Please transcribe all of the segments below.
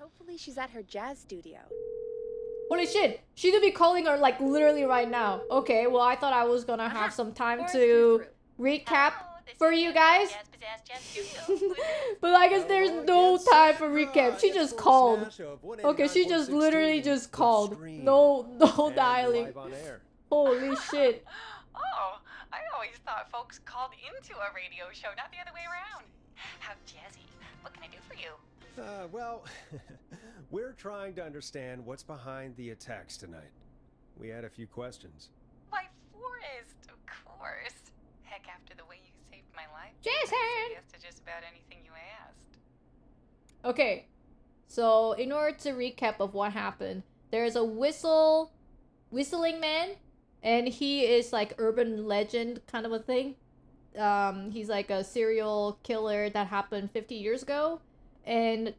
Hopefully she's at her jazz studio. Holy shit, she could be calling her like literally right now. Okay, well I thought I was gonna have some time to recap for you guys. But I guess there's no time for recap. She just called. Okay, she just literally just called. No dialing. Holy shit. Oh, I always thought folks called into a radio show, not the other way around. How jazzy. What can I do for you? Well, we're trying to understand what's behind the attacks tonight. We had a few questions. Why, Forrest, of course. Heck, after the way you saved my life, Jason! I say yes to just about anything you asked. Okay, so in order to recap of what happened, there's a whistling man, and he is like urban legend kind of a thing. He's like a serial killer that happened 50 years ago, and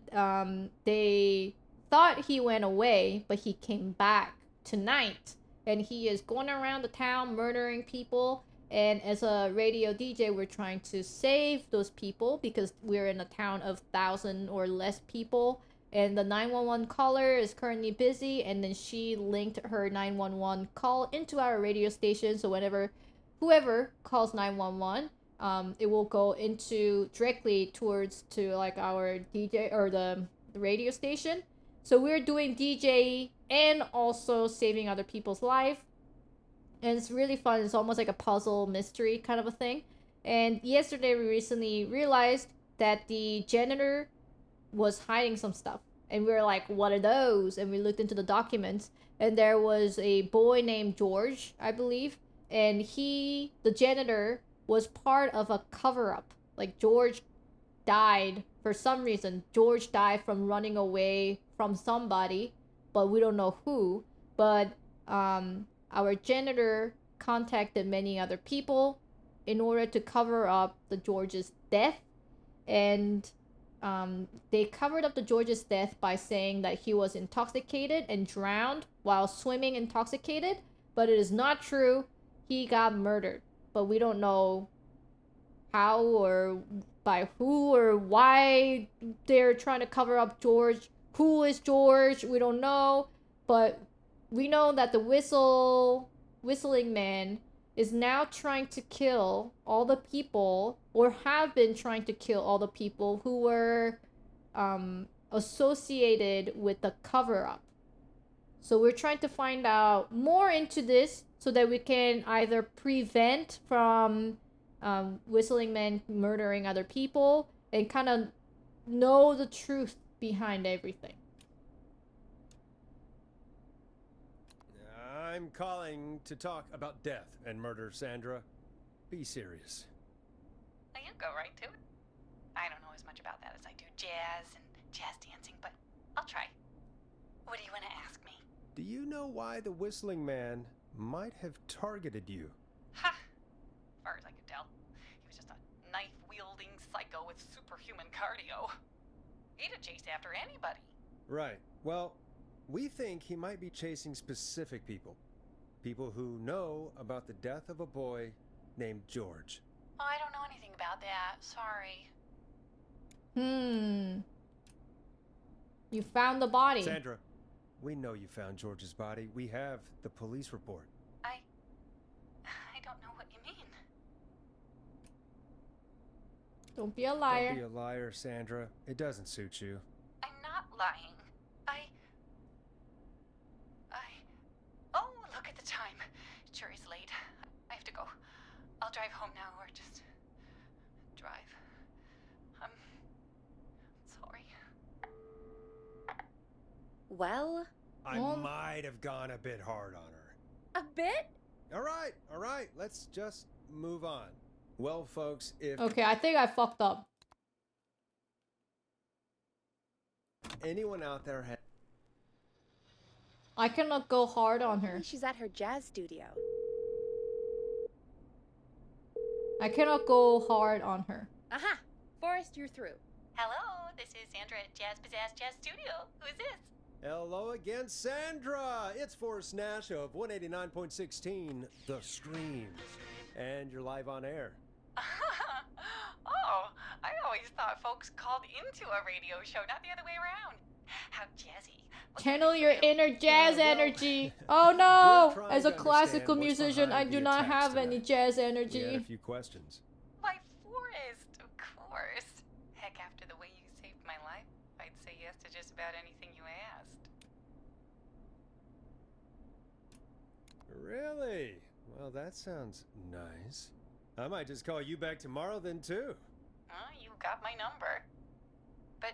they thought he went away, but he came back tonight, and he is going around the town murdering people. And as a radio DJ, we're trying to save those people because we're in a town of 1,000 or less people, and the 911 caller is currently busy, and then she linked her 911 call into our radio station, so whenever whoever calls 911, it will go into directly towards to like our DJ or the radio station. So we're doing DJ and also saving other people's life, and it's really fun. It's almost like a puzzle mystery kind of a thing. And yesterday we recently realized that the janitor was hiding some stuff, and we were like, what are those? And we looked into the documents, and there was a boy named George, I believe, and the janitor was part of a cover-up. Like, George died for some reason. George died from running away from somebody, but we don't know who. But our janitor contacted many other people in order to cover up the George's death, and they covered up the George's death by saying that he was intoxicated and drowned while swimming intoxicated, but it is not true. He got murdered, but we don't know how or by who or why they're trying to cover up George. Who is George? We don't know, but we know that the whistling man is now trying to kill all the people, or have been trying to kill all the people who were associated with the cover-up. So we're trying to find out more into this so that we can either prevent from whistling man murdering other people and kind of know the truth behind everything. I'm calling to talk about death and murder, Sandra. Be serious. Now you go right to it. I don't know as much about that as I do jazz and jazz dancing, but I'll try. What do you want to ask me? Do you know why the whistling man might have targeted you? Ha! As far as I could tell, he was just a knife-wielding psycho with superhuman cardio. He'd have chased after anybody. Right. Well, we think he might be chasing specific people. People who know about the death of a boy named George. Oh, I don't know anything about that. Sorry. You found the body. Sandra, we know you found George's body. We have the police report. I don't know what you mean. Don't be a liar. Don't be a liar, Sandra. It doesn't suit you. I'm not lying. Oh, look at the time. It sure is late. I have to go. I'll drive home now, or just drive. I'm sorry. Well, I might have gone a bit hard on her. a bit? All right. Let's just move on. Well, folks, if Okay, I think I fucked up. anyone out there had... I cannot go hard on her. Hopefully she's at her jazz studio. I cannot go hard on her. Aha! Forrest, you're through. Hello, this is Sandra at Jazz Pizzazz Jazz Studio. Who is this? Hello again, Sandra! It's Forrest Nash of 189.16, The Stream. And you're live on air. Oh, I always thought folks called into a radio show, not the other way around. How jazzy. What can I Channel do your for you? inner jazz well, energy. Oh we're no! trying As a to classical understand what's musician, I behind do the not attacks have any tonight. jazz We had a energy. few questions. Why, Forrest, of course. Heck, after the way you saved my life, I'd say yes to just about anything you asked. Really? Well, that sounds nice. I might just call you back tomorrow then, too. Well, you got my number. But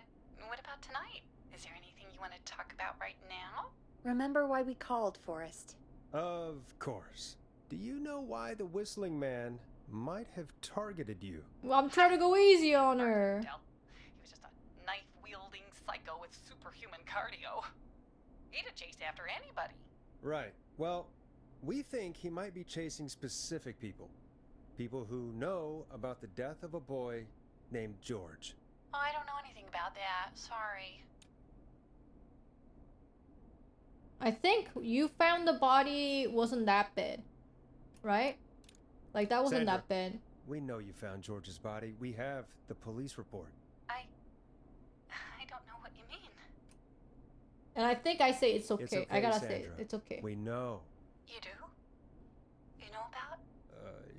what about tonight? Is there anything you want to talk about right now? Remember why we called, Forrest. Of course. Do you know why the Whistling Man might have targeted you? Well, I'm trying to go easy on her. Tell. He was just a knife-wielding psycho with superhuman cardio. He'd have chased after anybody. Right. Well, we think he might be chasing specific people. People who know about the death of a boy named George. Oh, I don't know anything about that. Sorry. I think you found the body wasn't that bad, right? Like that wasn't Sandra. that bad. We know you found George's body. We have the police report. I don't know what you mean. And I think I say it's okay. It's okay, I gotta say Sandra. it's okay. We know. You do? You know about?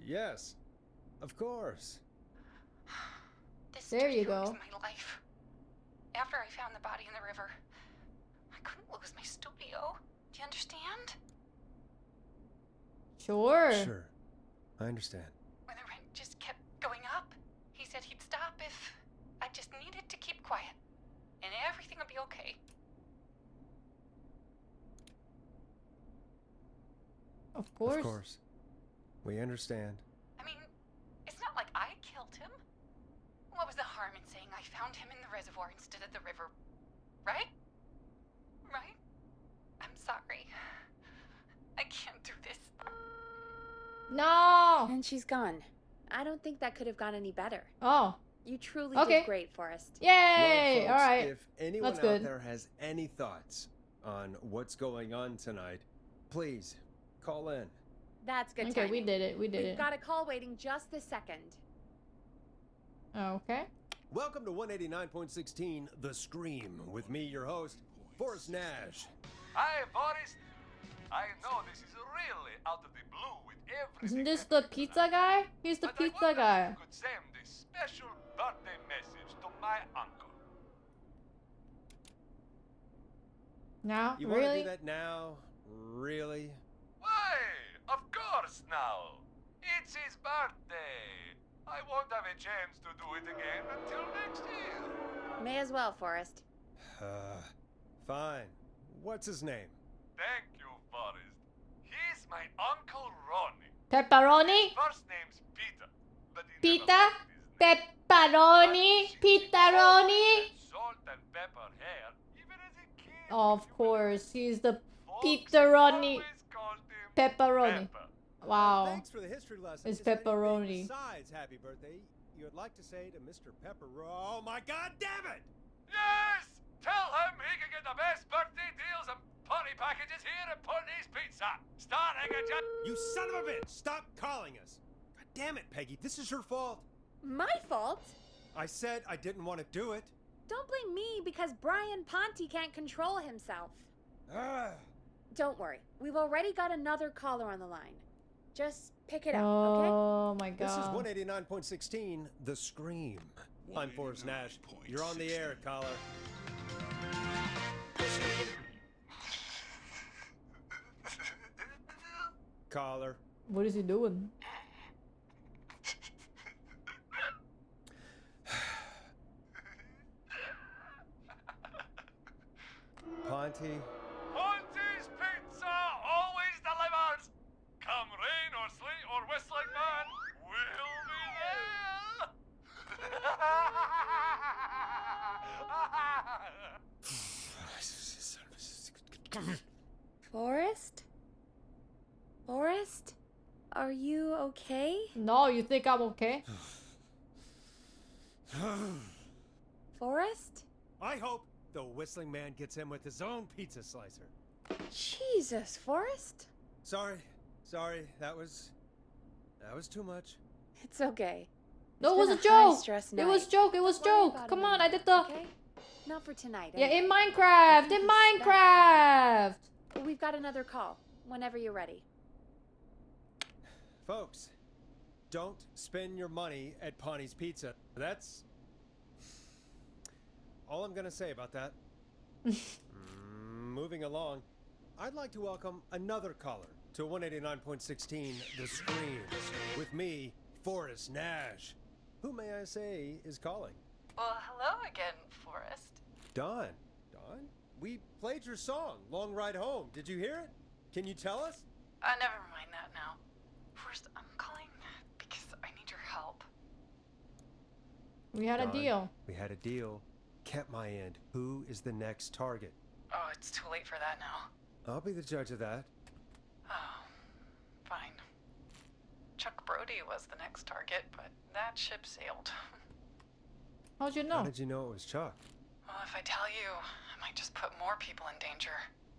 Yes. Of course. This There you studio go. is my life. After I found the body in the river, I couldn't lose my studio. Do you understand? Sure. Sure. I understand. When the rent just kept going up, he said he'd stop if I just needed to keep quiet. And everything would be okay. Of course. Of course. We understand. I mean, it's not like I killed him. What was the harm in saying I found him in the reservoir instead of the river? Right? Right? I'm sorry. I can't do this. No. And she's gone. I don't think that could have gone any better. Oh. You truly Okay. did great, Forrest. Yay! Well, folks, All right. if anyone That's out good. there has any thoughts on what's going on tonight, please call in. That's good Okay, we timing. did it. We did We've it. got a call waiting just this second. Okay. Welcome to 189.16 The Scream with me, your host, Forrest Nash. Hi, Boris. I know this is really out of the blue with everything. Isn't this the pizza guy? He's the but I pizza wonder guy. If you could send this special birthday message to my uncle. Now? You want to Really? do that now? Really? Why? Of course now. It's his birthday. I won't have a chance to do it again until next year. May as well, Forrest. Fine. What's his name? Thank you, Forrest. He's my Uncle Ronnie. Pepperoni? First name's Peter, but he Pita? never liked his name. Pepperoni? Pepperoni? Salt and pepper hair, even as a kid. Of You course, he's the folks Pepperoni. always called him Pepperoni. Pepper. Wow. Thanks for the history lesson. It's Is there anything pepperoni. Besides happy birthday, you would like to say to Mr. Oh my God, damn it! Yes! Tell him he can get the best birthday deals and party packages here at Putney's Pizza. Starting at just... You son of a bitch! Stop calling us! God damn it, Peggy, this is your fault. My fault? I said I didn't want to do it. Don't blame me because Brian Ponte can't control himself. Ah. Don't worry. We've already got another caller on the line. Just pick it up, okay? Oh my This is god. 189.16 The Scream. I'm Forrest Nash. You're on the air, caller. Caller. What is he doing? Ponte. Ponte's Pizza always delivers. Come rain or sleet or whistling man, we'll be there. Forrest? Forrest? Are you okay? No, you think I'm okay? Forrest? I hope the Whistling Man gets him with his own pizza slicer. Jesus, Forrest? Sorry, that was too much. It's okay. No, it It's was been a a high joke. stress It was night. joke. It was Don't worry joke. about it Come on, I anymore, did the. okay? Not for tonight. Yeah, in anyway. Minecraft! think In he's Minecraft! We've got another call. Whenever you're ready. Folks, don't spend your money at Pawnee's Pizza. That's all I'm gonna say about that. Moving along, I'd like to welcome another caller to 189.16 The Scream with me, Forrest Nash. Who may I say is calling? Well, hello again, Forrest. Don. Don? We played your song, Long Ride Home. Did you hear it? Can you tell us? Never mind that now. Forrest, I'm calling because I need your help. We had a Don, deal. We had a deal. Kept my end. Who is the next target? Oh, it's too late for that now. I'll be the judge of that. Oh, fine. Chuck Brody was the next target, but that ship sailed. How'd you How know? did you know it was Chuck? Well, if I tell you, I might just put more people in danger.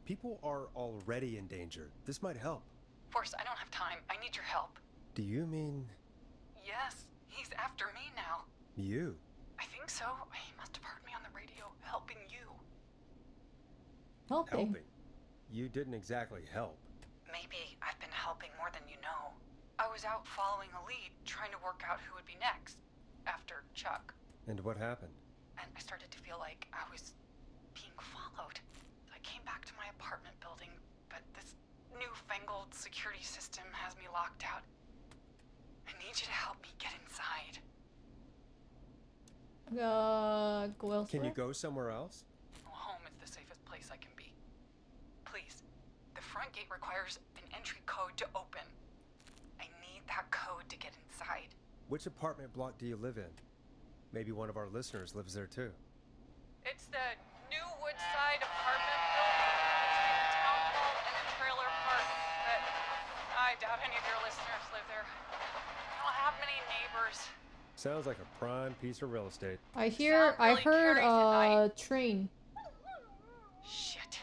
People are already in danger. This might help. Forrest, I don't have time. I need your help. Do you mean Yes, he's after me now. you? I think so. He must have heard me on the radio helping you. Helping. Helping? You didn't exactly help. Maybe I've been helping more than you know. I was out following a lead, trying to work out who would be next, after Chuck. And what happened? And I started to feel like I was being followed. I came back to my apartment building, but this newfangled security system has me locked out. I need you to help me get inside. Go elsewhere? Can you go somewhere else? Well, home is the safest place I can be. Please, the front gate requires an entry code to open. I need that code to get inside. Which apartment block do you live in? Maybe one of our listeners lives there too. It's the new Woodside apartment building between the town hall and the trailer park. But I doubt any of your listeners live there. I don't have many neighbors. Sounds like a prime piece of real estate. I Sound heard really carries at night. train. Shit.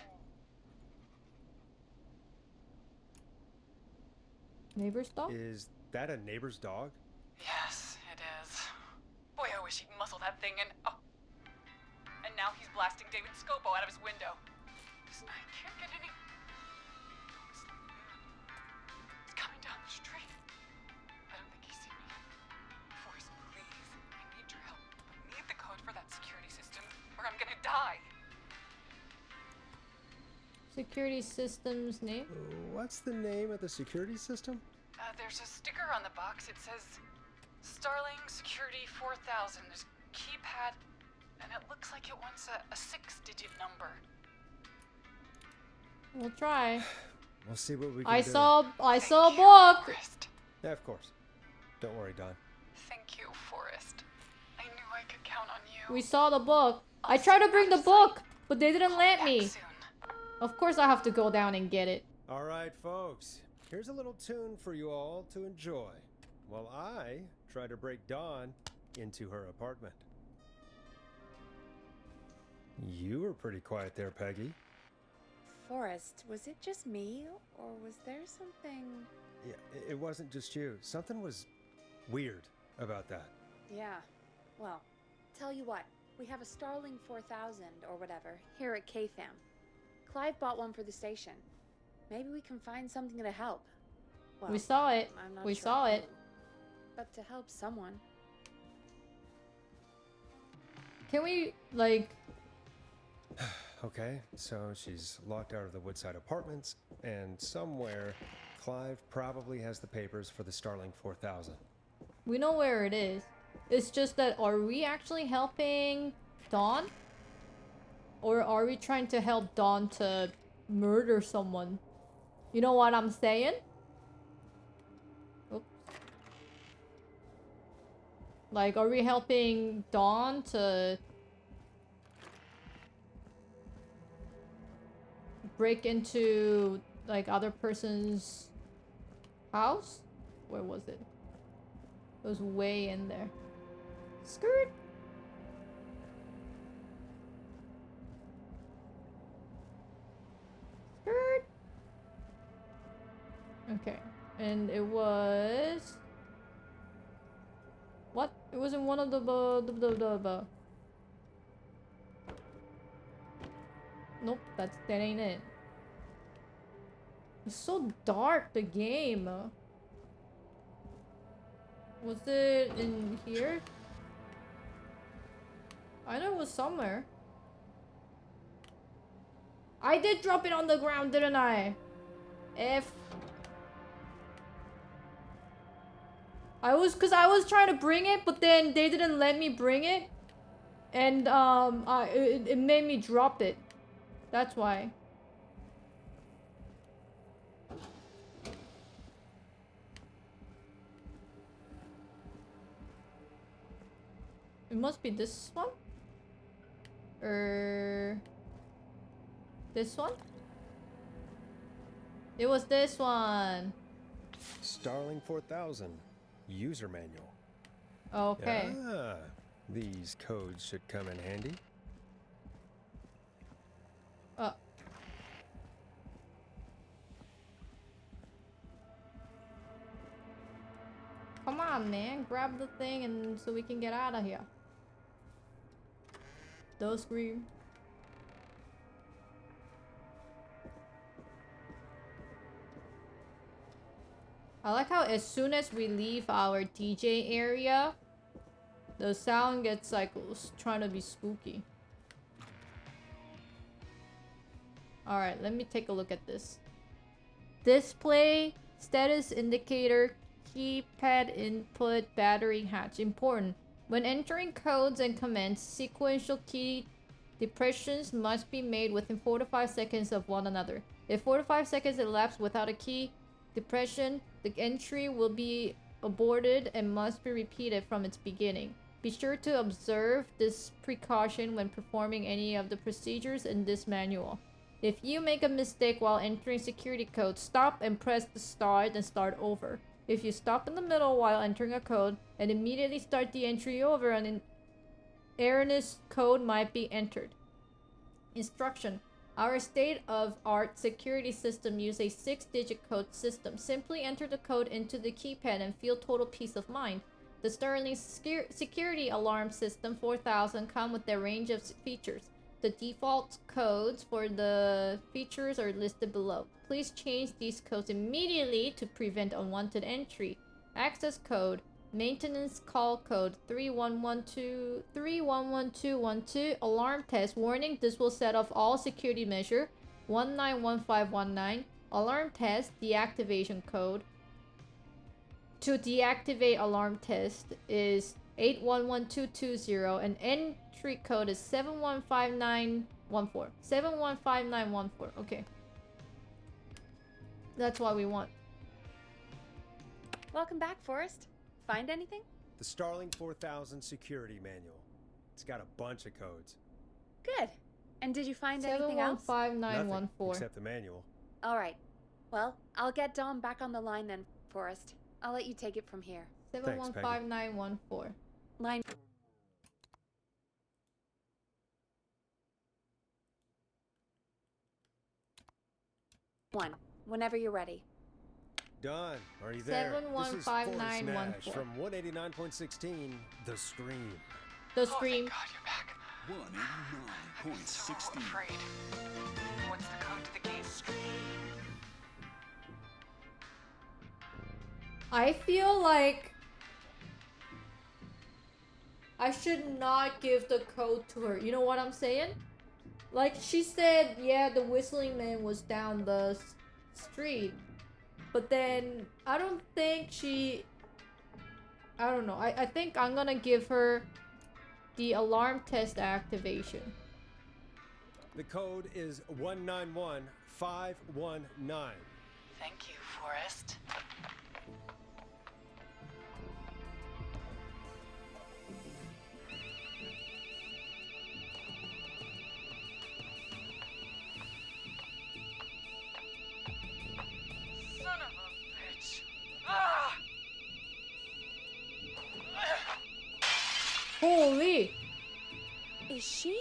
Neighbor's dog? Is that a neighbor's dog? Yes, it is. Boy, I wish he'd muzzle that thing and... Oh. And now he's blasting David Scopo out of his window. I can't get any... It's coming down the street. I don't think he's seen me. Forrest, please. I need your help. I need the code for that security system, or I'm gonna die. Security system's name? What's the name of the security system? There's a sticker on the box. It says Starling Security 4000. There's a keypad, and it looks like it wants a 6-digit number. We'll try. We'll see what we can I do. saw a Thank you, book. Forrest. Yeah, of course. Don't worry, Don. Thank you, Forrest. I knew I could count on you. We saw the book. I I'll tried to see bring you the outside. book, but they didn't Call let back me. soon. Of course I have to go down and get it. All right, folks. Here's a little tune for you all to enjoy while I try to break Dawn into her apartment. You were pretty quiet there, Peggy. Forrest, was it just me, or was there something? Yeah, it wasn't just you. Something was weird about that. Yeah. Well, tell you what, we have a Starling 4000 or whatever here at KFAM. Clive bought one for the station. Maybe we can find something to help. Well, We saw it. I'm not We sure saw who, it. but to help someone. Can we, like... Okay, so she's locked out of the Woodside Apartments, and somewhere Clive probably has the papers for the Starling 4000. We know where it is. It's just that, are we actually helping Dawn? Or are we trying to help Dawn to murder someone? You know what I'm saying? Oops. Like, are we helping Dawn to break into, like, other person's house? Where was it? It was way in there. Skirt. Skirt. Okay. And it was... What? It was in one of the Nope, that ain't it. It's so dark, the game. Was it in here? I know it was somewhere. I did drop it on the ground, didn't I? Cause I was trying to bring it, but then they didn't let me bring it. And it made me drop it. That's why. It must be this one? This one? It was this one. Starling 4000 user manual. Okay. Ah, these codes should come in handy. Come on, man. Grab the thing and so we can get out of here. Those green. I like how as soon as we leave our DJ area, the sound gets like trying to be spooky. Alright, let me take a look at this. Display, status indicator, keypad input, battery hatch. Important. When entering codes and commands, sequential key depressions must be made within 4 to 5 seconds of one another. If 4 to 5 seconds elapse without a key depression, the entry will be aborted and must be repeated from its beginning. Be sure to observe this precaution when performing any of the procedures in this manual. If you make a mistake while entering security code, stop and press the start and start over. If you stop in the middle while entering a code and immediately start the entry over, an erroneous code might be entered. Instruction. Our state-of-art security system uses a 6-digit code system. Simply enter the code into the keypad and feel total peace of mind. The Starling Security Alarm System 4000 come with a range of features. The default codes for the features are listed below. Please change these codes immediately to prevent unwanted entry. Access code, maintenance call code 311212, alarm test. Warning, this will set off all security measure 191519. Alarm test, deactivation code. To deactivate alarm test is 811220 and entry code is 715914. 715914. Okay. That's what we want. Welcome back, Forrest. Find anything? The Starling 4000 security manual. It's got a bunch of codes. Good. And did you find anything else? 715914. Nothing except the manual. All right. Well, I'll get Dom back on the line then, Forrest. I'll let you take it from here. 715914. Line 1. Whenever you're ready. Done. Are you there? This is 715914. Nash from 189.16, The Scream. The Oh, Scream. thank God you're back. I'm so 189.16. afraid. What's the code to the gate? I feel like I should not give the code to her. You know what I'm saying? Like she said, yeah, the whistling man was down the street. But then I don't think she... I don't know. I think I'm gonna give her the alarm test activation. The code is 191519. Thank you, Forrest. Son of a bitch. Ah! Holy! Is she?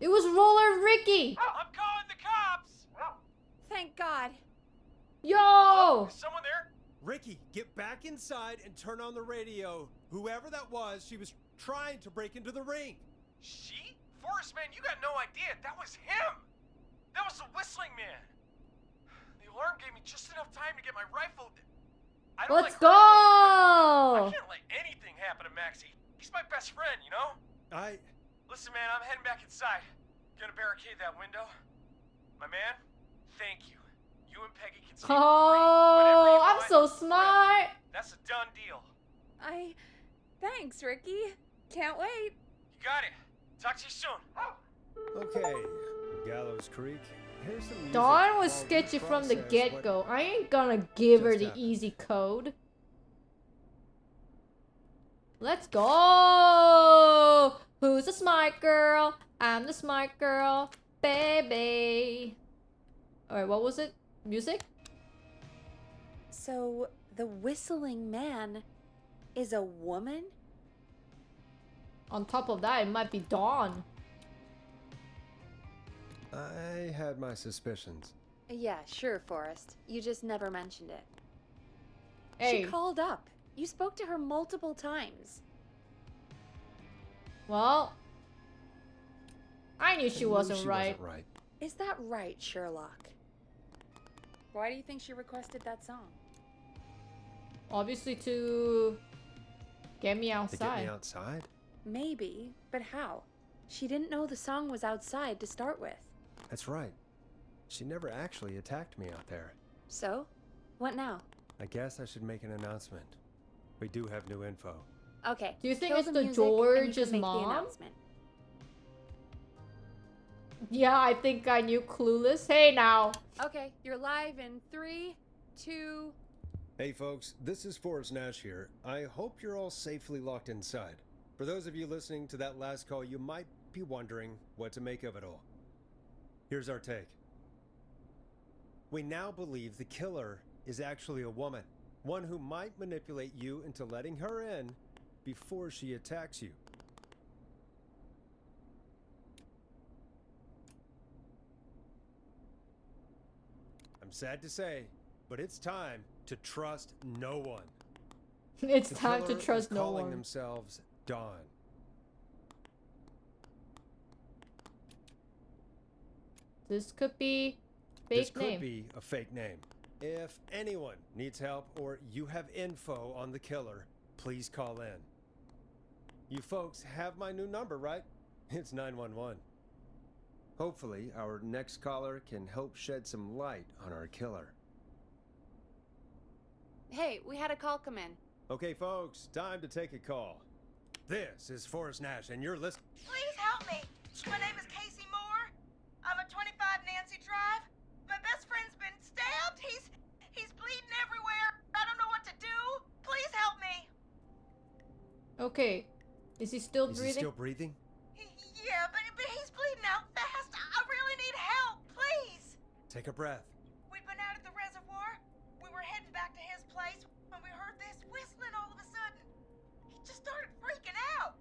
It was Roller Ricky! I'm calling the cops! Thank God. Yo! Is someone there? Ricky, get back inside and turn on the radio. Whoever that was, she was trying to break into the ring. She? Forrest, man, you got no idea. That was him. That was the whistling man. The alarm gave me just enough time to get my rifle. I don't Let's like criminals, go! but I can't let anything happen to Maxie. He's my best friend, you know? Listen, man, I'm heading back inside. Gonna barricade that window. My man, thank you. You and Peggy can stay free whenever you Oh, I'm want, so forever. smart! That's a done deal. Thanks, Ricky. Can't wait. You got it. Talk to you soon. Okay, Gallows Creek. Here's some music Dawn was while we sketchy from the process get-go. I ain't gonna give her just the happened. easy code. Let's go! Who's the smart girl? I'm the smart girl, baby. Alright, what was it? Music? So, the whistling man is a woman? On top of that, it might be Dawn. I had my suspicions. Yeah, sure, Forrest. You just never mentioned it. Hey, She called up. You spoke to her multiple times. well, I knew I she knew wasn't right. right. Is that right, Sherlock? Why do you think she requested that song? Obviously to get me To outside. get me outside? Maybe, but how? She didn't know the song was outside to start with. That's right. She never actually attacked me out there. So, what now? I guess I should make an announcement. We do have new info. Okay. Do you think kill it's the the music and you can George's make the mom? announcement. Yeah, I think I knew Clueless. Hey now. Okay, you're live in 3, 2. Hey folks, this is Forrest Nash here. I hope you're all safely locked inside. For those of you listening to that last call, you might be wondering what to make of it all. Here's our take. We now believe the killer is actually a woman, one who might manipulate you into letting her in before she attacks you. I'm sad to say, but it's time to trust no one. It's The time to killer trust is no calling one. themselves Dawn. This could be This fake could name. be a fake name. If anyone needs help or you have info on the killer, please call in. You folks have my new number, right? It's 911. Hopefully, our next caller can help shed some light on our killer. Hey, we had a call come in. Okay, folks, time to take a call. This is Forrest Nash, and you're listening. Please help me. My name is Casey Moore. I'm at 25 Nancy Drive. My best friend's been stabbed. He's bleeding everywhere. I don't know what to do. Please help me. Okay. Is he still Is breathing? he still breathing? Yeah, but he's bleeding out fast. I really need help. Please. Take a breath. We'd been out at the reservoir. We were heading back to his place when we heard this whistling all of a sudden. He just started freaking out.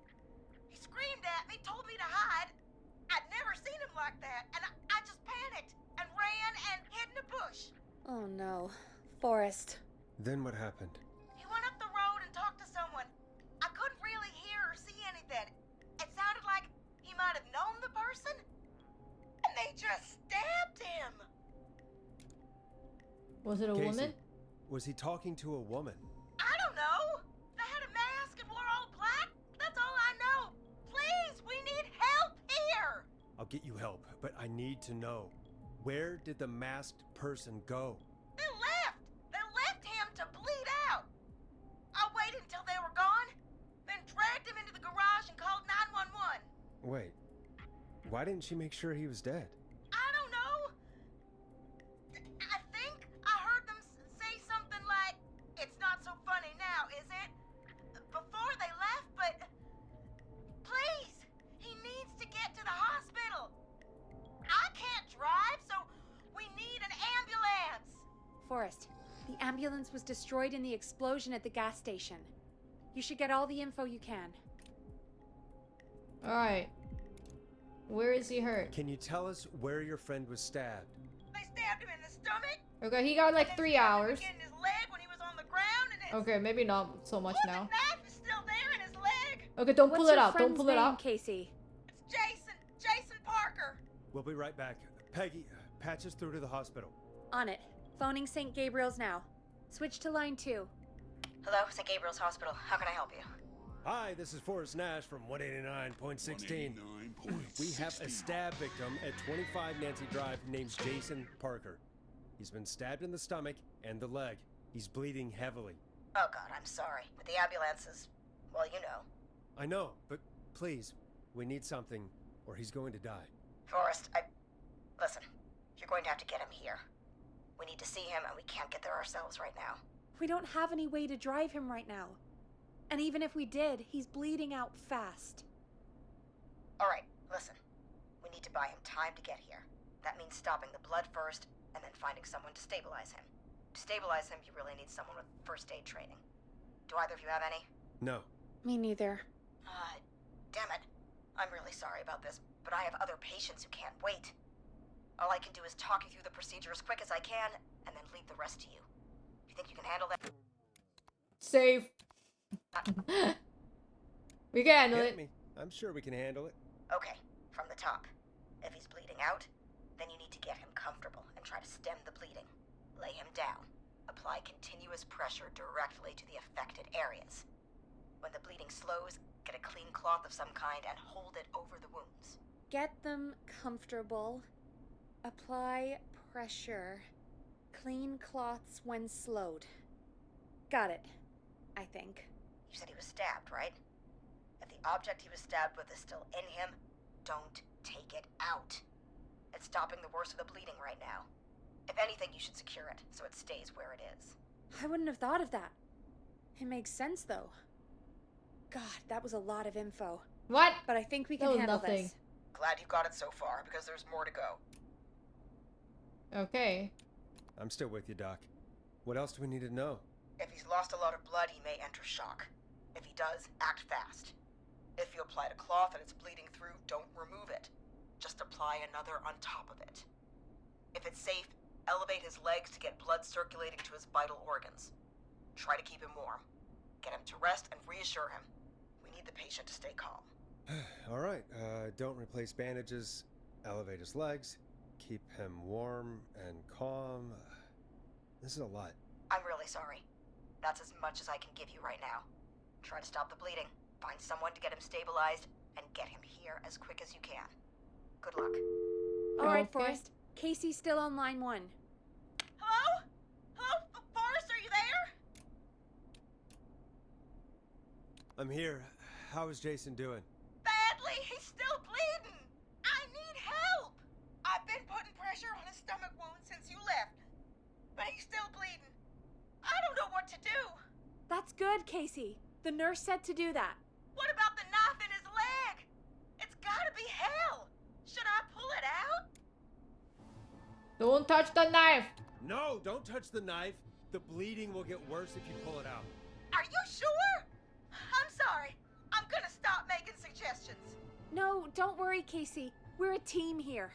He screamed at me, told me to hide. I'd never seen him like that, and I just panicked and ran and hid in a bush. Oh no. Forrest. Then what happened? He went up the road and talked to someone. I couldn't really hear or see anything. It sounded like he might have known the person, and they just stabbed him. Was it a Casey, woman? was he talking to a woman? I don't know. They had a mask and wore all black. That's all I know. Please, we need help here. I'll get you help, but I need to know. Where did the masked person go? They left. They left him to bleed out. I waited until they were gone, then dragged him into the garage and called 911. Wait, why didn't she make sure he was dead? I don't know. I think I heard them say something like, "It's not so funny now, is it?" before they left, but please, he needs to get to the hospital. I can't drive, so we need an ambulance. Forrest, the ambulance was destroyed in the explosion at the gas station. You should get all the info you can. Alright. Where is he hurt? Can you tell us where your friend was stabbed? They stabbed him in the stomach. Okay, he got like 3 hours. In his leg when he was on the ground, and his, Okay, maybe not so much the now. knife is still there in his leg. Okay, don't pull What's it your out. Don't friend's pull it name, out. Casey? It's Jason Parker. We'll be right back. Peggy, patch us through to the hospital. On it. Phoning St. Gabriel's now. Switch to line 2. Hello, St. Gabriel's Hospital. How can I help you? Hi, this is Forrest Nash from 189.16. We have a stab victim at 25 Nancy Drive named Jason Parker. He's been stabbed in the stomach and the leg. He's bleeding heavily. Oh God, I'm sorry. But the ambulance is, well, you know. I know, but please, we need something or he's going to die. Forrest, listen, you're going to have to get him here. We need to see him, and we can't get there ourselves right now. We don't have any way to drive him right now. And even if we did, he's bleeding out fast. All right, listen. We need to buy him time to get here. That means stopping the blood first, and then finding someone to stabilize him. To stabilize him, you really need someone with first aid training. Do either of you have any? No. Me neither. Damn it. I'm really sorry about this, but I have other patients who can't wait. All I can do is talk you through the procedure as quick as I can, and then leave the rest to you. You think you can handle that? Save. We can handle Hit it. me. I'm sure we can handle it. Okay, from the top. If he's bleeding out, then you need to get him comfortable and try to stem the bleeding. Lay him down. Apply continuous pressure directly to the affected areas. When the bleeding slows, get a clean cloth of some kind and hold it over the wounds. Get them comfortable. Apply pressure. Clean cloths when slowed. Got it. I think. You said he was stabbed, right? If the object he was stabbed with is still in him, don't take it out. It's stopping the worst of the bleeding right now. If anything, you should secure it so it stays where it is. I wouldn't have thought of that. It makes sense, though. God, that was a lot of info. What? But I think we That can was handle nothing. this. Glad you got it so far, because there's more to go. Okay. I'm still with you, Doc. What else do we need to know? If he's lost a lot of blood, he may enter shock. If he does, act fast. If you applied a cloth and it's bleeding through, don't remove it. Just apply another on top of it. If it's safe, elevate his legs to get blood circulating to his vital organs. Try to keep him warm. Get him to rest and reassure him. We need the patient to stay calm. All right, don't replace bandages, elevate his legs, keep him warm and calm. This is a lot. I'm really sorry. That's as much as I can give you right now. Try to stop the bleeding, find someone to get him stabilized, and get him here as quick as you can. Good luck. All right, Okay. Forrest. Casey's still on line 1. Hello? Hello? Forrest, are you there? I'm here. How is Jason doing? Badly. He's still bleeding. I need help. I've been putting pressure on his stomach wound since you left, but he's still bleeding. I don't know what to do. That's good, Casey. The nurse said to do that. What about the knife in his leg? It's gotta be hell. Should I pull it out? Don't touch the knife. No, don't touch the knife. The bleeding will get worse if you pull it out. Are you sure? I'm sorry. I'm gonna stop making suggestions. No, don't worry, Casey. We're a team here.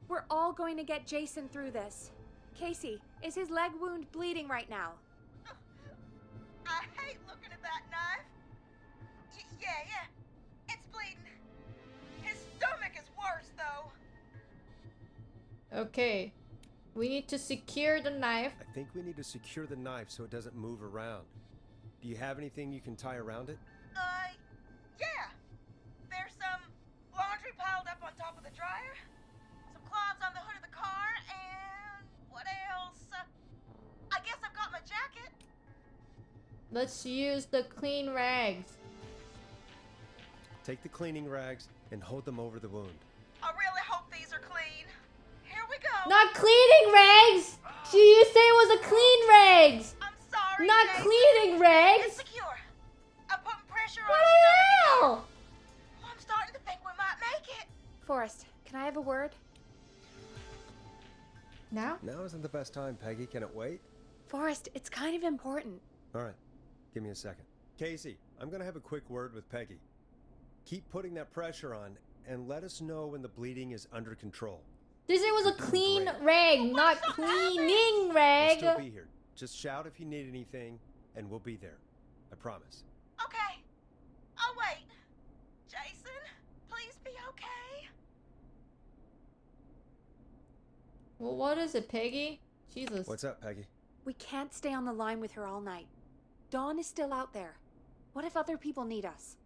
We're all going to get Jason through this. Casey, is his leg wound bleeding right now? I hate looking at that knife. Yeah. It's bleeding. His stomach is worse, though. Okay. We need to secure the knife. I think we need to secure the knife so it doesn't move around. Do you have anything you can tie around it? Yeah. There's some laundry piled up on top of the dryer, some cloths on the hood of the car, and what else? I guess I've got my jacket. Let's use the clean rags. Take the cleaning rags and hold them over the wound. I really hope these are clean. Here we go. Not cleaning rags! You say it was a clean rags! I'm sorry, Not Jason. cleaning It's rags! secure. I'm putting pressure on What his the stomach. hell? I'm starting to think we might make it. Forrest, can I have a word? Now? Now isn't the best time, Peggy. Can it wait? Forrest, it's kind of important. All right, give me a second. Casey, I'm gonna have a quick word with Peggy. Keep putting that pressure on and let us know when the bleeding is under control. This was a You're doing clean great. rag, not cleaning We'll rag. still be here. Just shout if you need anything, and we'll be there. I promise. Okay. I'll wait. Jason, please be okay. Well, what is it, Peggy? Jesus. What's up, Peggy? We can't stay on the line with her all night. Dawn is still out there. What if other people need us?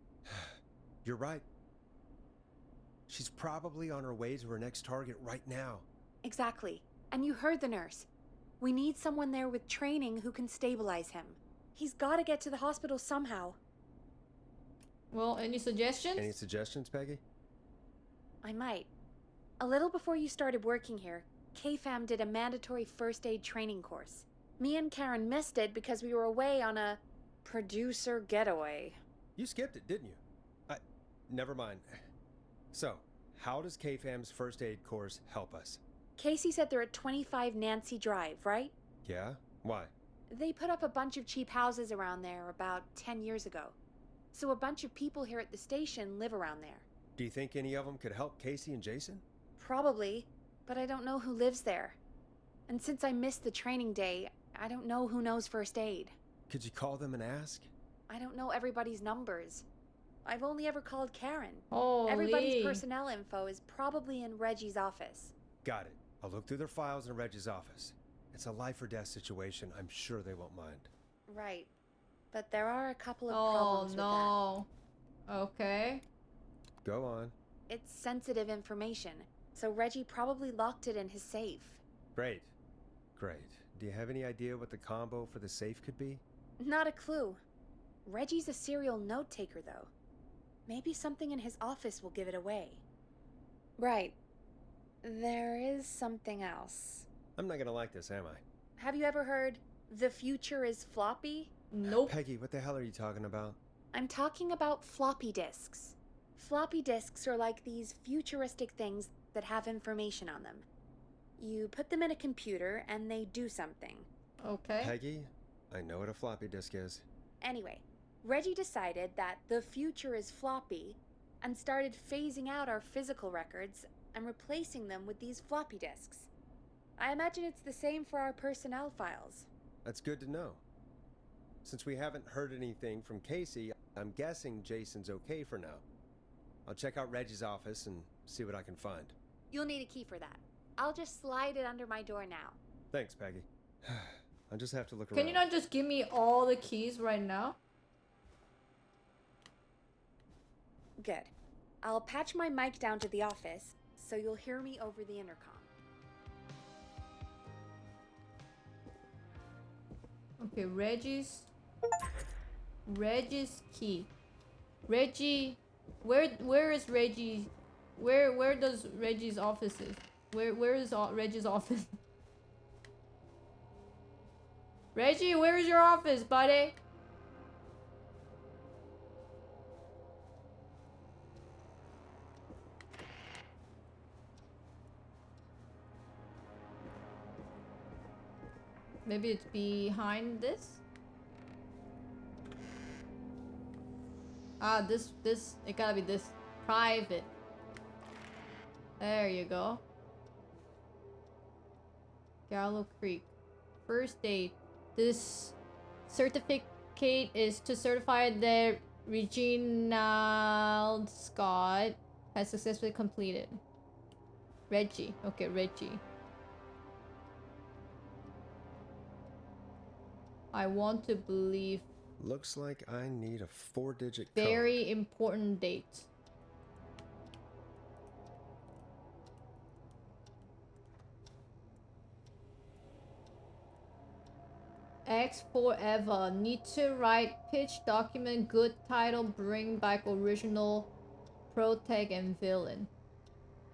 You're right. She's probably on her way to her next target right now. Exactly. And you heard the nurse. We need someone there with training who can stabilize him. He's got to get to the hospital somehow. Well, any suggestions? Any suggestions, Peggy? I might. A little before you started working here, KFAM did a mandatory first aid training course. Me and Karen missed it because we were away on a producer getaway. You skipped it, didn't you? Never mind. So, how does KFAM's first aid course help us? Casey said they're at 25 Nancy Drive, right? Yeah? Why? They put up a bunch of cheap houses around there about 10 years ago. So a bunch of people here at the station live around there. Do you think any of them could help Casey and Jason? Probably, but I don't know who lives there. And since I missed the training day, I don't know who knows first aid. Could you call them and ask? I don't know everybody's numbers. I've only ever called Karen. Holy. Everybody's personnel info is probably in Reggie's office. Got it. I'll look through their files in Reggie's office. It's a life or death situation. I'm sure they won't mind. Right. But there are a couple of problems with that. Oh, no. Okay. Go on. It's sensitive information, so Reggie probably locked it in his safe. Great. Great. Do you have any idea what the combo for the safe could be? Not a clue. Reggie's a serial note taker, though. Maybe something in his office will give it away. Right. There is something else. I'm not gonna like this, am I? Have you ever heard, the future is floppy? Nope. Peggy, what the hell are you talking about? I'm talking about floppy disks. Floppy disks are like these futuristic things that have information on them. You put them in a computer and they do something. Okay. Peggy, I know what a floppy disk is. Anyway, Reggie decided that the future is floppy and started phasing out our physical records and replacing them with these floppy disks. I imagine it's the same for our personnel files. That's good to know. Since we haven't heard anything from Casey, I'm guessing Jason's okay for now. I'll check out Reggie's office and see what I can find. You'll need a key for that. I'll just slide it under my door now. Thanks, Peggy. I'll just have to look around. Can you not just give me all the keys right now? Good. I'll patch my mic down to the office, so you'll hear me over the intercom. Okay, Reggie's key. Reggie, where is Reggie? Where does Reggie's office is? Where is Reggie's office? Reggie, where is your office, buddy? Maybe it's behind this? Ah, this, it gotta be this. Private. There you go. Gallo Creek. First aid. This certificate is to certify that Reginald Scott has successfully completed. Reggie. Okay, Reggie. I want to believe. Looks like I need a 4-digit code. Very important date. X forever. Need to write pitch document, good title, bring back original protag and villain.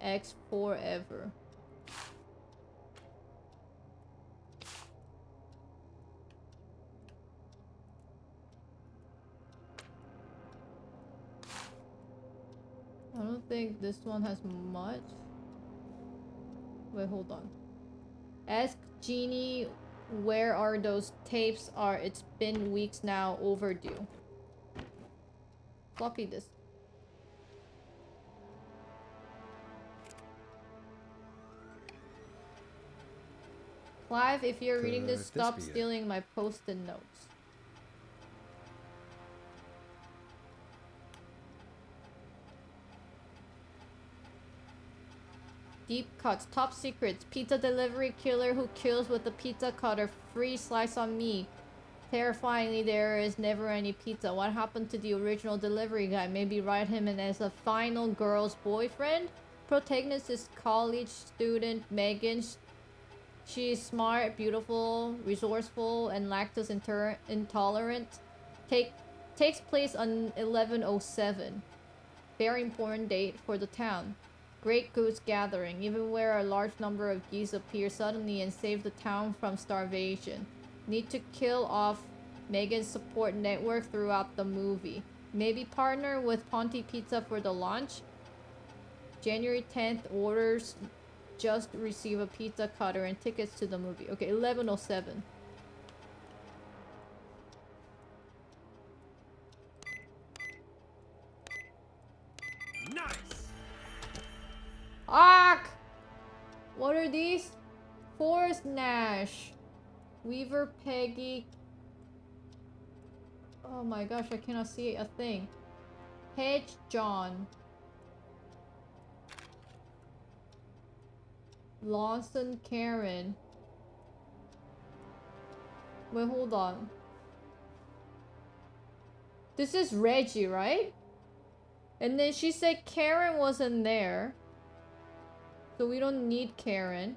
X forever. I don't think this one has much. Wait, hold on. Ask Jeannie where are those tapes are. It's been weeks now, overdue. Floppy disk. Clive, if you're reading this, Could this stop be it? stealing my post-it notes. Deep cuts, top secrets, pizza delivery killer who kills with a pizza cutter, free slice on me. Terrifyingly, there is never any pizza. What happened to the original delivery guy? Maybe write him in as a final girl's boyfriend? Protagonist is college student Megan. She is smart, beautiful, resourceful, and lactose intolerant. Takes place on 1107. Very important date for the town. Great goose gathering, even where a large number of geese appear suddenly and save the town from starvation. Need to kill off Megan's support network throughout the movie. Maybe partner with Ponte Pizza for the launch. January 10th, orders just receive a pizza cutter and tickets to the movie. Okay, 1107. Nice. Ark! What are these? Forest Nash. Weaver Peggy. Oh my gosh, I cannot see a thing. Hedge John. Lawson Karen. Wait, hold on. This is Reggie, right? And then she said Karen wasn't there. So we don't need Karen.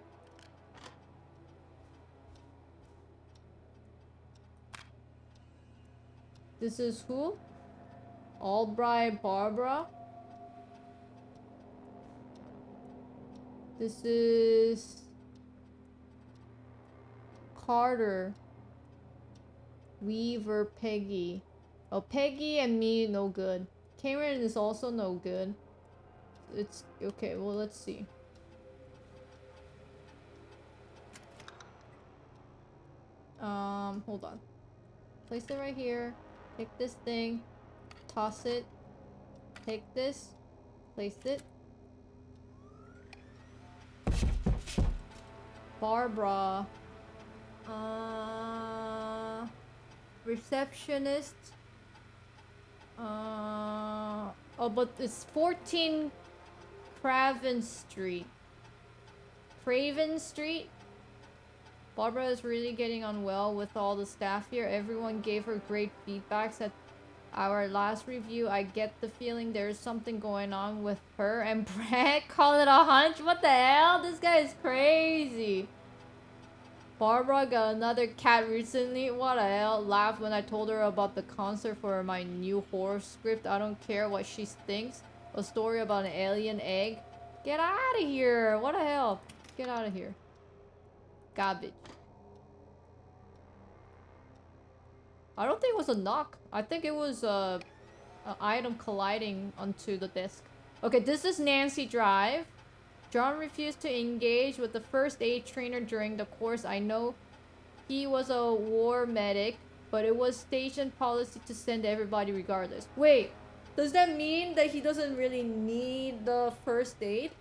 This is who? Albright Barbara. This is Carter. Weaver Peggy. Oh, Peggy and me, no good. Karen is also no good. It's okay, well, let's see. Hold on. Place it right here. Take this thing. Toss it. Take this. Place it. Barbara. Receptionist. Oh, but it's 14 Craven Street. Craven Street? Barbara is really getting on well with all the staff here. Everyone gave her great feedbacks at our last review. I get the feeling there's something going on with her and Brad. Call it a hunch? What the hell? This guy is crazy. Barbara got another cat recently. What the hell? Laughed when I told her about the concert for my new horror script. I don't care what she thinks. A story about an alien egg. Get out of here. What the hell? Get out of here. Garbage. I don't think it was a knock. I think it was an item colliding onto the desk. Okay, this is Nancy Drive. John refused to engage with the first aid trainer during the course. I know he was a war medic, but it was station policy to send everybody regardless. Wait, does that mean that he doesn't really need the first aid?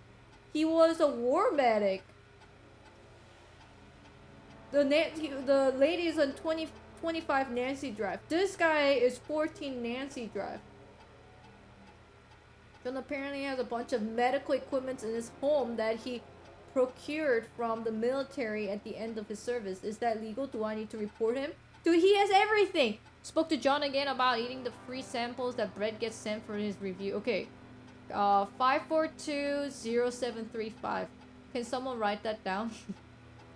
He was a war medic. The lady is on 25 Nancy Drive. This guy is 14 Nancy Drive. John apparently has a bunch of medical equipment in his home that he procured from the military at the end of his service. Is that legal? Do I need to report him? Dude, he has everything! Spoke to John again about eating the free samples that Brett gets sent for his review. Okay. 5420735. Can someone write that down?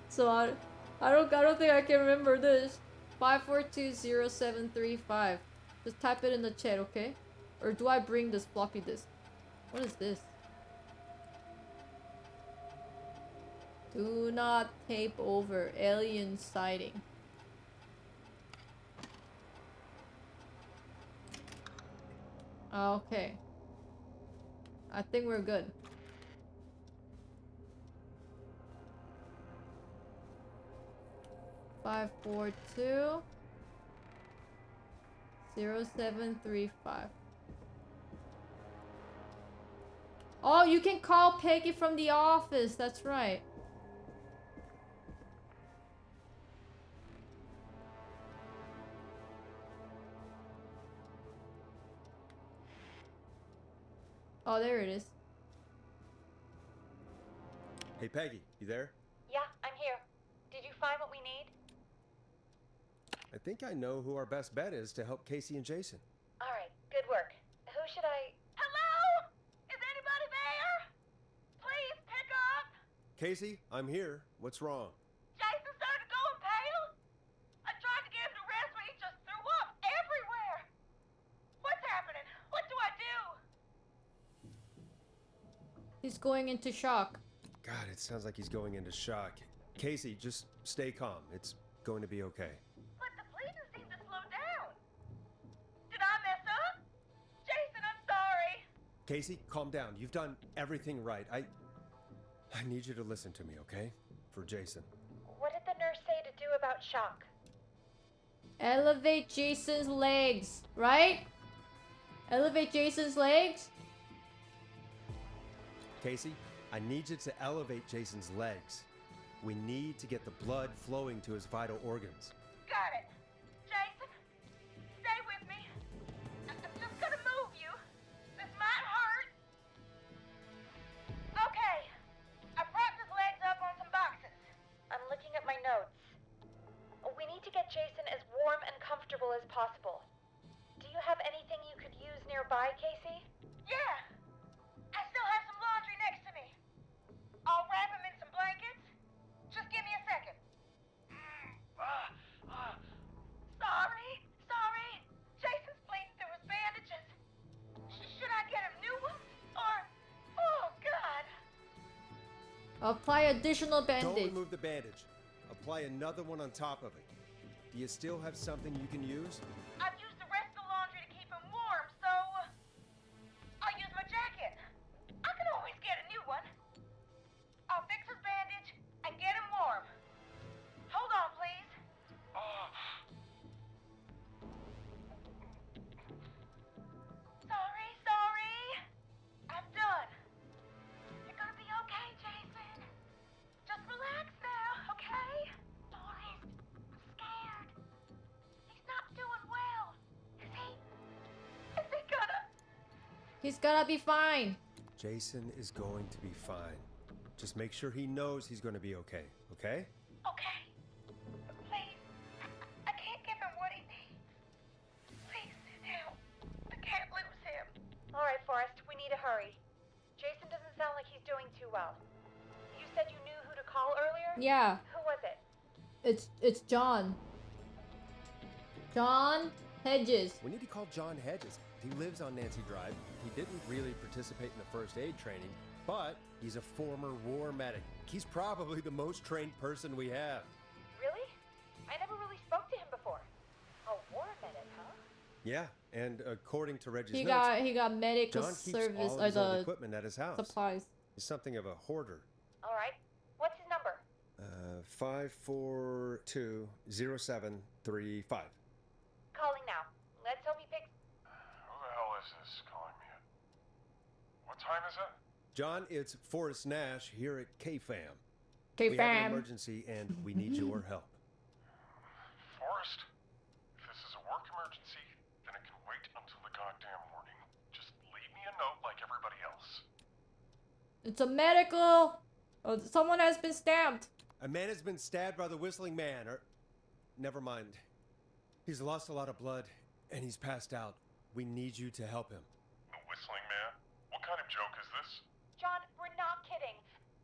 So I don't think I can remember this. 5420735. Just type it in the chat, okay? Or do I bring this floppy disk? What is this? Do not tape over. Alien sighting. Okay. I think we're good. Five, 0735. Oh, you can call Peggy from the office. That's right. Oh, there it is. Hey, Peggy, you there? Yeah, I'm here. Did you find what we need? I think I know who our best bet is to help Casey and Jason. All right, good work. Who should I... Hello? Is anybody there? Please pick up. Casey, I'm here. What's wrong? Jason started going pale. I tried to get him to rest, but he just threw up everywhere. What's happening? What do I do? He's going into shock. God, it sounds like he's going into shock. Casey, just stay calm. It's going to be okay. But the bleeding seemed to slow down. Did I mess up? Jason, I'm sorry. Casey, calm down. You've done everything right. I need you to listen to me, okay? For Jason. What did the nurse say to do about shock? Elevate Jason's legs, right? Elevate Jason's legs? Casey, I need you to elevate Jason's legs. We need to get the blood flowing to his vital organs. Got it. Jason, stay with me. I'm just gonna move you. This might hurt. Okay. I propped his legs up on some boxes. I'm looking at my notes. We need to get Jason as warm and comfortable as possible. Do you have anything you could use nearby, Casey? Yeah. I still have some laundry next to me. I'll wrap him in some blankets. Just give me a second. Sorry. Jason's bleeding through his bandages. Should I get him new ones? Or... Oh, God. Apply additional Don't bandage. remove the bandage. Apply another one on top of it. Do you still have something you can use? I've used the rest of the laundry to keep him warm, so... I'll use my jacket. I can always get a new one. I'll fix his bandage and get him warm. Hold on, please. Sorry. I'm done. You're gonna be okay, Jason. Just relax now, okay? Forrest, I'm scared. He's not doing well. Is he gonna... He's gonna be fine. Jason is going to be fine. Just make sure he knows he's going to be okay, okay? Okay. But please, I can't give him what he needs. Please send help. I can't lose him. All right, Forrest, we need to hurry. Jason doesn't sound like he's doing too well. You said you knew who to call earlier? Yeah, Who was it? it's John. John Hedges. We need to call John Hedges. He lives on Nancy Drive. He didn't really participate in the first aid training, but he's a former war medic. He's probably the most trained person we have. Really? I never really spoke to him before. A war medic, huh? Yeah, and according to Reggie's He notes, got medical John keeps service all or his old the equipment at his house. supplies. He's something of a hoarder. All right. What's his number? 5420735. Calling now. Let's hope he picks... Who the hell is this calling me? What time is it? John, it's Forrest Nash here at KFAM. Okay, We have an fam. emergency and we need your help. Forrest, if this is a work emergency, then it can wait until the goddamn morning. Just leave me a note like everybody else. It's a medical. Oh, someone has been stabbed. A man has been stabbed by the Whistling Man, or... Never mind. He's lost a lot of blood, and he's passed out. We need you to help him. The Whistling Man? What kind of joke is this? John, we're not kidding.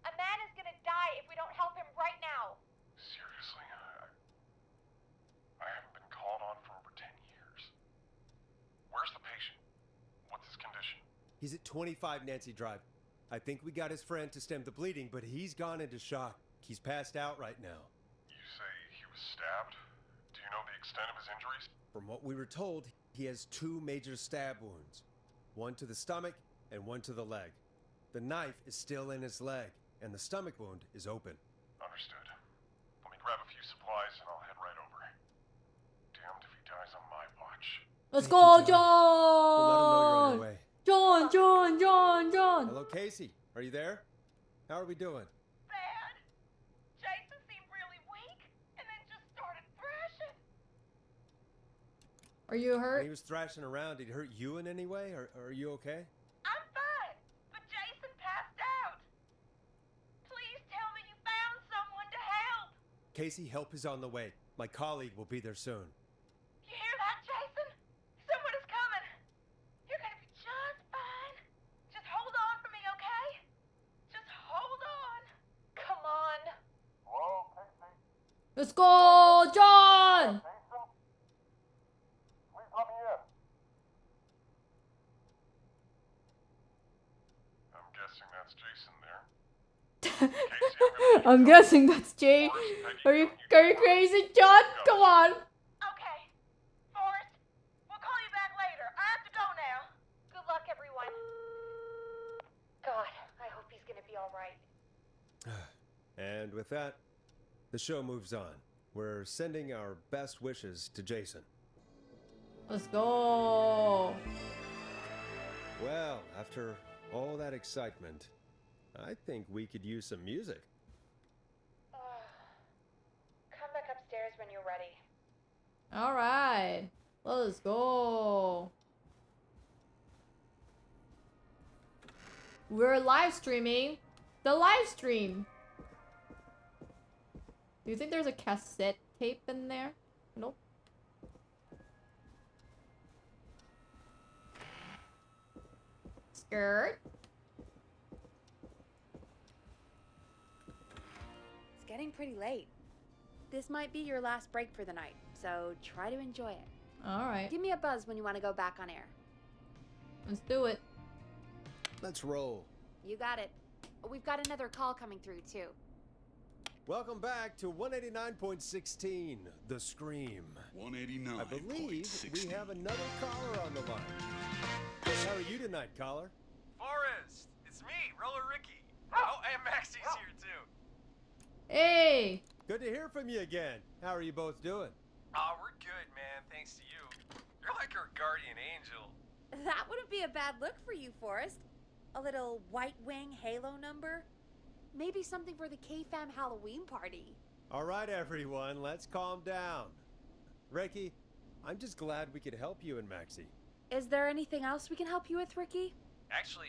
A man is gonna die if we don't help him right now. Seriously, I haven't been called on for over 10 years. Where's the patient? What's his condition? He's at 25 Nancy Drive. I think we got his friend to stem the bleeding, but he's gone into shock. He's passed out right now. You say he was stabbed? Do you know the extent of his injuries? From what we were told, he has 2 major stab wounds. One to the stomach and one to the leg. The knife is still in his leg, and the stomach wound is open. Understood. Let me grab a few supplies and I'll head right over. Damned if he dies on my watch. Let's Thank go, you, John. We'll let him know you're on John. your way. John. Hello, Casey. Are you there? How are we doing? Bad. Jason seemed really weak and then just started thrashing. Are you When hurt? he was thrashing around, did he hurt you in any way? Or are you okay? I'm fine. Casey, help is on the way. My colleague will be there soon. You hear that, Jason? Someone is coming. You're gonna be just fine. Just hold on for me, okay? Just hold on. Come on. Hello, Casey? Let's go, John! Jason? Please let me in. I'm guessing that's Jason there. Casey, I'm guessing that's Jay. Are you crazy, John? Come on. Okay. Forrest, we'll call you back later. I have to go now. Good luck, everyone. God, I hope he's gonna be all right. And with that, the show moves on. We're sending our best wishes to Jason. Let's go. Well, after all that excitement, I think we could use some music. Come back upstairs when you're ready. All right. Let's go. We're live streaming the live stream. Do you think there's a cassette tape in there? Nope. Skirt. It's getting pretty late. This might be your last break for the night, so try to enjoy it. All right. Give me a buzz when you want to go back on air. Let's do it. Let's roll. You got it. We've got another call coming through, too. Welcome back to 189.16, The Scream. 189. I believe we have another caller on the line. How are you tonight, caller? Forrest, it's me, Roller Ricky. Oh, and Maxie's here too. Hey. Good to hear from you again. How are you both doing? Oh, we're good, man, thanks to you. You're like our guardian angel. That wouldn't be a bad look for you, Forrest. A little White Wing Halo number? Maybe something for the K-Fam Halloween party. All right, everyone, let's calm down. Ricky, I'm just glad we could help you and Maxie. Is there anything else we can help you with, Ricky? Actually,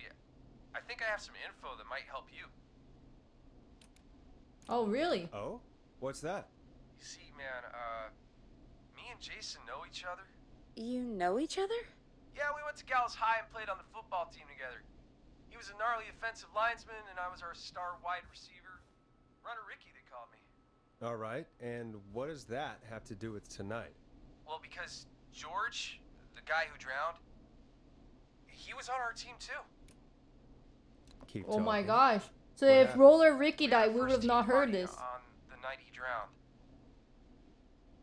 I think I have some info that might help you. Oh, really? Oh? What's that? You see, man, me and Jason know each other. You know each other? Yeah, we went to Gallows High and played on the football team together. He was a gnarly offensive linesman, and I was our star wide receiver. Runner Ricky, they called me. All right, and what does that have to do with tonight? Well, because George, the guy who drowned, he was on our team too. Keep Oh my talking. gosh. So What if happened? Roller Ricky We were died, we would first have not team heard buddy this. on the night he drowned.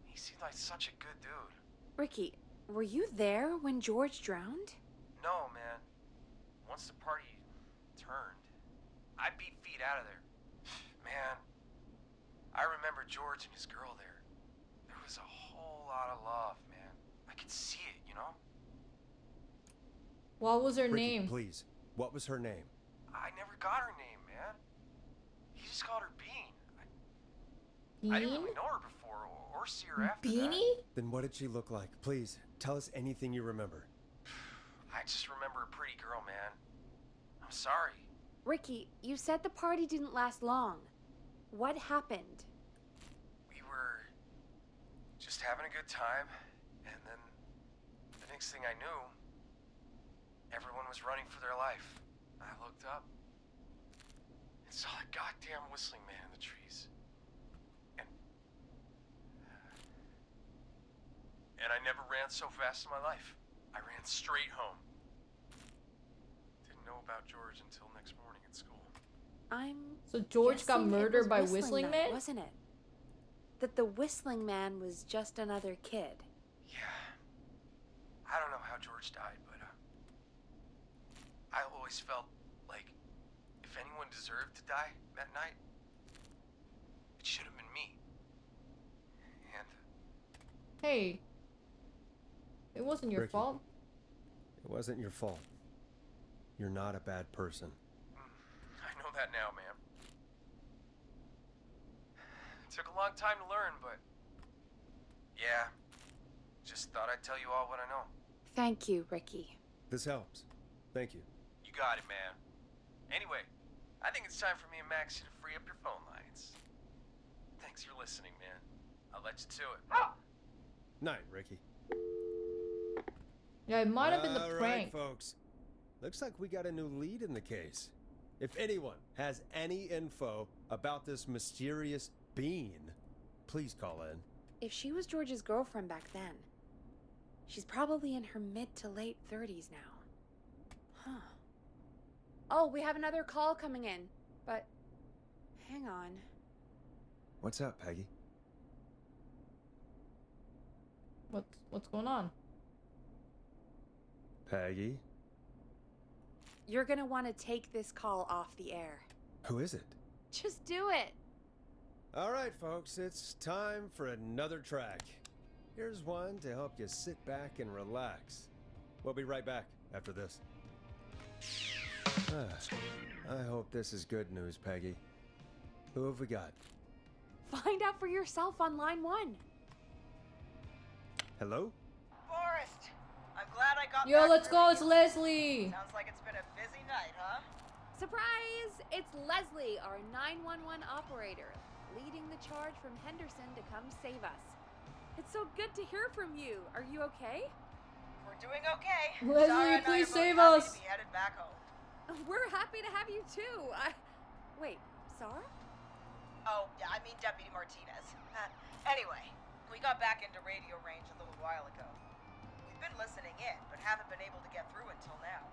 He seemed like such a good dude. Ricky, were you there when George drowned? No, man. Once the party turned, I beat feet out of there. Man, I remember George and his girl there. There was a whole lot of love, man. I could see it, you know? What was her Ricky, name? please. What was her name? I never got her name, man. He just called her Bean. I didn't Bean? really know her before or see her after Beanie? Then what did she look like? Please, tell us anything you remember. that. I just remember a pretty girl, man. I'm sorry. Ricky, you said the party didn't last long. What happened? We were just having a good time, and then the next thing I knew, everyone was running for their life. I looked up and saw a goddamn whistling man in the trees. And I never ran so fast in my life. I ran straight home. Didn't know about George until next morning at school. So George got guessing it murdered was by Whistling Man? wasn't it? That the Whistling Man was just another kid. Yeah. I don't know how George died, but I always felt like if anyone deserved to die that night, it should have been me. And Hey. It wasn't your Ricky. fault. It wasn't your fault. You're not a bad person. I know that now, man. It took a long time to learn, but yeah, just thought I'd tell you all what I know. Thank you, Ricky. This helps. Thank you. You got it, man. Anyway, I think it's time for me and Maxie to free up your phone lines. Thanks for listening, man. I'll let you to it. Night, Ricky. Yeah, it might have been the All prank. right, folks. Looks like we got a new lead in the case. If anyone has any info about this mysterious being, please call in. If she was George's girlfriend back then, she's probably in her mid to late 30s now. Huh. Oh, we have another call coming in, but hang on. What's up, Peggy? What's going on? Peggy? You're gonna want to take this call off the air. Who is it? Just do it. All right, folks, it's time for another track. Here's one to help you sit back and relax. We'll be right back after this. I hope this is good news, Peggy. Who have we got? Find out for yourself on line 1. Hello? Forrest, I'm glad I got Yo, back let's to go. It's you. Leslie. Sounds like it's been a busy night, huh? Surprise! It's Leslie, our 911 operator, leading the charge from Henderson to come save us. It's so good to hear from you. Are you okay? We're doing okay. Leslie, Sarah and I please are both save happy us. to be headed back home. We're happy to have you too. Wait, Sarah? Oh, yeah, I mean Deputy Martinez. Anyway, we got back into radio range a little while ago. We've been listening in, but haven't been able to get through until now.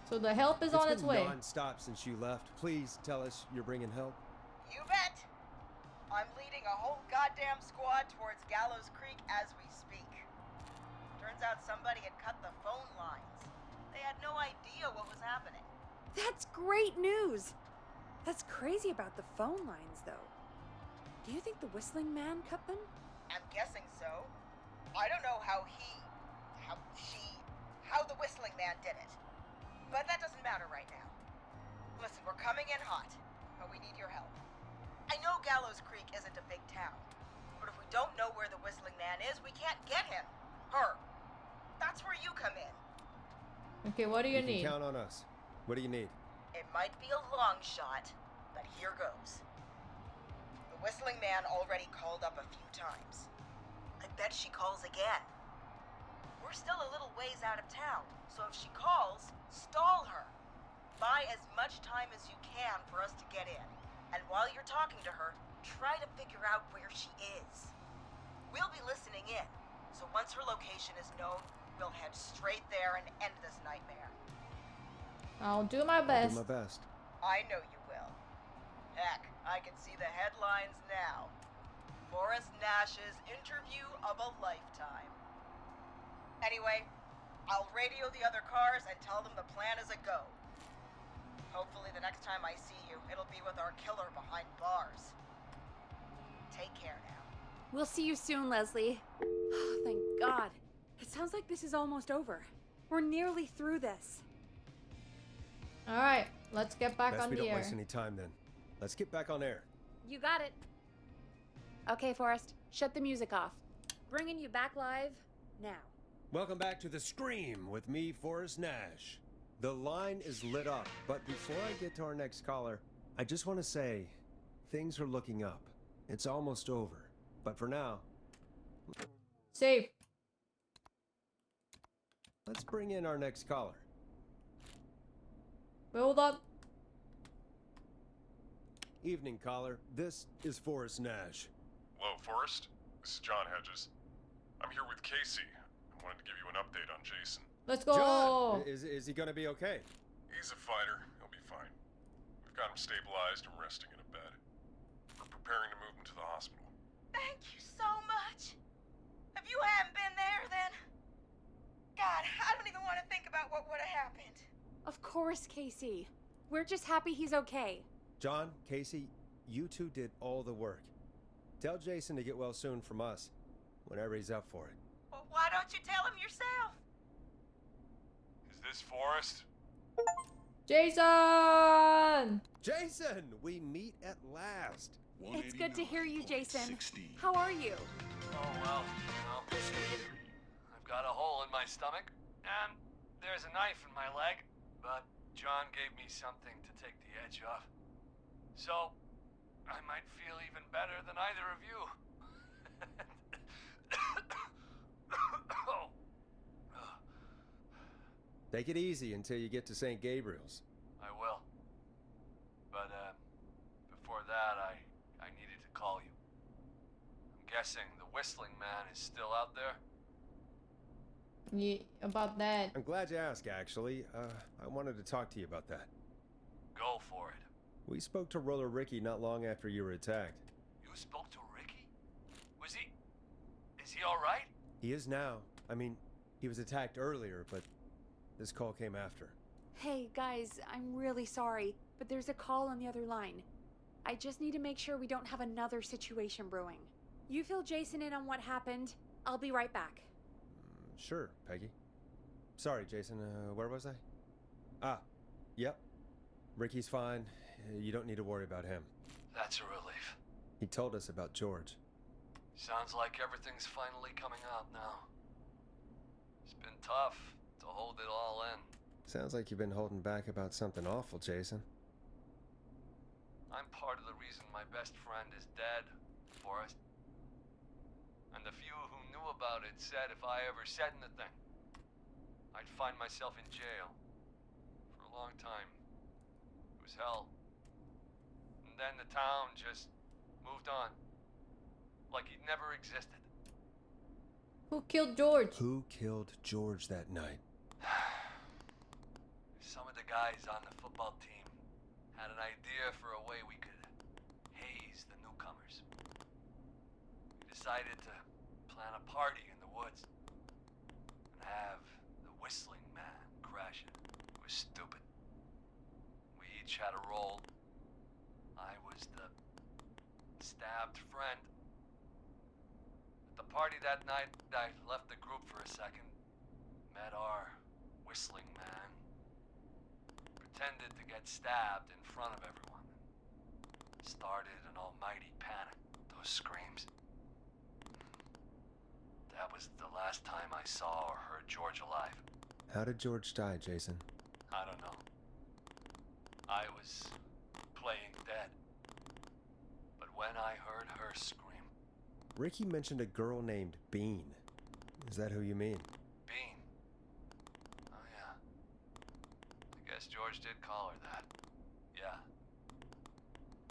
So the help is on its way. It's been non-stop since you left. Please tell us you're bringing help. You bet. I'm leading a whole goddamn squad towards Gallows Creek as we speak. Turns out somebody had cut the phone lines. They had no idea what was happening. That's great news. That's crazy about the phone lines, though. Do you think the Whistling Man cut them? I'm guessing so. I don't know how the Whistling Man did it. But that doesn't matter right now. Listen, we're coming in hot, but we need your help. I know Gallows Creek isn't a big town, but if we don't know where the Whistling Man is, we can't get him. Her. That's where you come in. Okay, what do you need? Can count on us. What do you need? It might be a long shot, but here goes. The Whistling Man already called up a few times. I bet she calls again. We're still a little ways out of town, so if she calls, stall her. Buy as much time as you can for us to get in. And while you're talking to her, try to figure out where she is. We'll be listening in, so once her location is known, we'll head straight there and end this nightmare. I'll do my I'll best. do my best. I know you will. Heck, I can see the headlines now. Forrest Nash's interview of a lifetime. Anyway, I'll radio the other cars and tell them the plan is a go. Hopefully the next time I see you, it'll be with our killer behind bars. Take care now. We'll see you soon, Leslie. Oh, thank God. It sounds like this is almost over. We're nearly through this. All right, let's get back Best on we the don't air. waste any time then. Let's get back on air. You got it. Okay, Forrest, shut the music off. Bringing you back live now. Welcome back to The Scream with me, Forrest Nash. The line is lit up, but before I get to our next caller, I just want to say, things are looking up. It's almost over. But for now, Save. let's bring in our next caller. Wait, hold on. Evening, caller. This is Forrest Nash. Hello, Forrest. This is John Hedges. I'm here with Casey. I wanted to give you an update on Jason. Let's go. John, is he going to be okay? He's a fighter. He'll be fine. We've got him stabilized and resting in a bed. We're preparing to move him to the hospital. Thank you so much. If you hadn't been there, then... God, I don't even want to think about what would have happened. Of course, Casey. We're just happy he's okay. John, Casey, you two did all the work. Tell Jason to get well soon from us, whenever he's up for it. Well, why don't you tell him yourself? Is this Forrest? Jason! Jason, we meet at last. It's good to hear you, Jason. How are you? Oh, well, I've got a hole in my stomach, and there's a knife in my leg, but John gave me something to take the edge off. So, I might feel even better than either of you. Oh. Take it easy until you get to St. Gabriel's. I will. But, before that, I needed to call you. I'm guessing the Whistling Man is still out there? Yeah, about that. I'm glad you asked, actually. I wanted to talk to you about that. Go for it. We spoke to Roller Ricky not long after you were attacked. You spoke to Ricky? Is he alright? He is now. I mean, he was attacked earlier, but this call came after. Hey, guys, I'm really sorry, but there's a call on the other line. I just need to make sure we don't have another situation brewing. You fill Jason in on what happened. I'll be right back. Sure, Peggy. Sorry, Jason, where was I? Ah, yep. Ricky's fine. You don't need to worry about him. That's a relief. He told us about George. Sounds like everything's finally coming out now. It's been tough to hold it all in. Sounds like you've been holding back about something awful, Jason. I'm part of the reason my best friend is dead, Forrest. And the few who knew about it said if I ever said anything, I'd find myself in jail. For a long time. It was hell. And then the town just moved on. Like he'd never existed. Who killed George? Who killed George that night? Some of the guys on the football team had an idea for a way we could haze the newcomers. We decided to plan a party in the woods and have the Whistling Man crash it. It was stupid. We each had a role. I was the stabbed friend. At the party that night, I left the group for a second, met our Whistling Man, pretended to get stabbed in front of everyone. Started an almighty panic. Those screams. That was the last time I saw or heard George alive. How did George die, Jason? I don't know. I was playing dead. But when I heard her scream... Ricky mentioned a girl named Bean. Is that who you mean? Bean? Oh, yeah. I guess George did call her that. Yeah.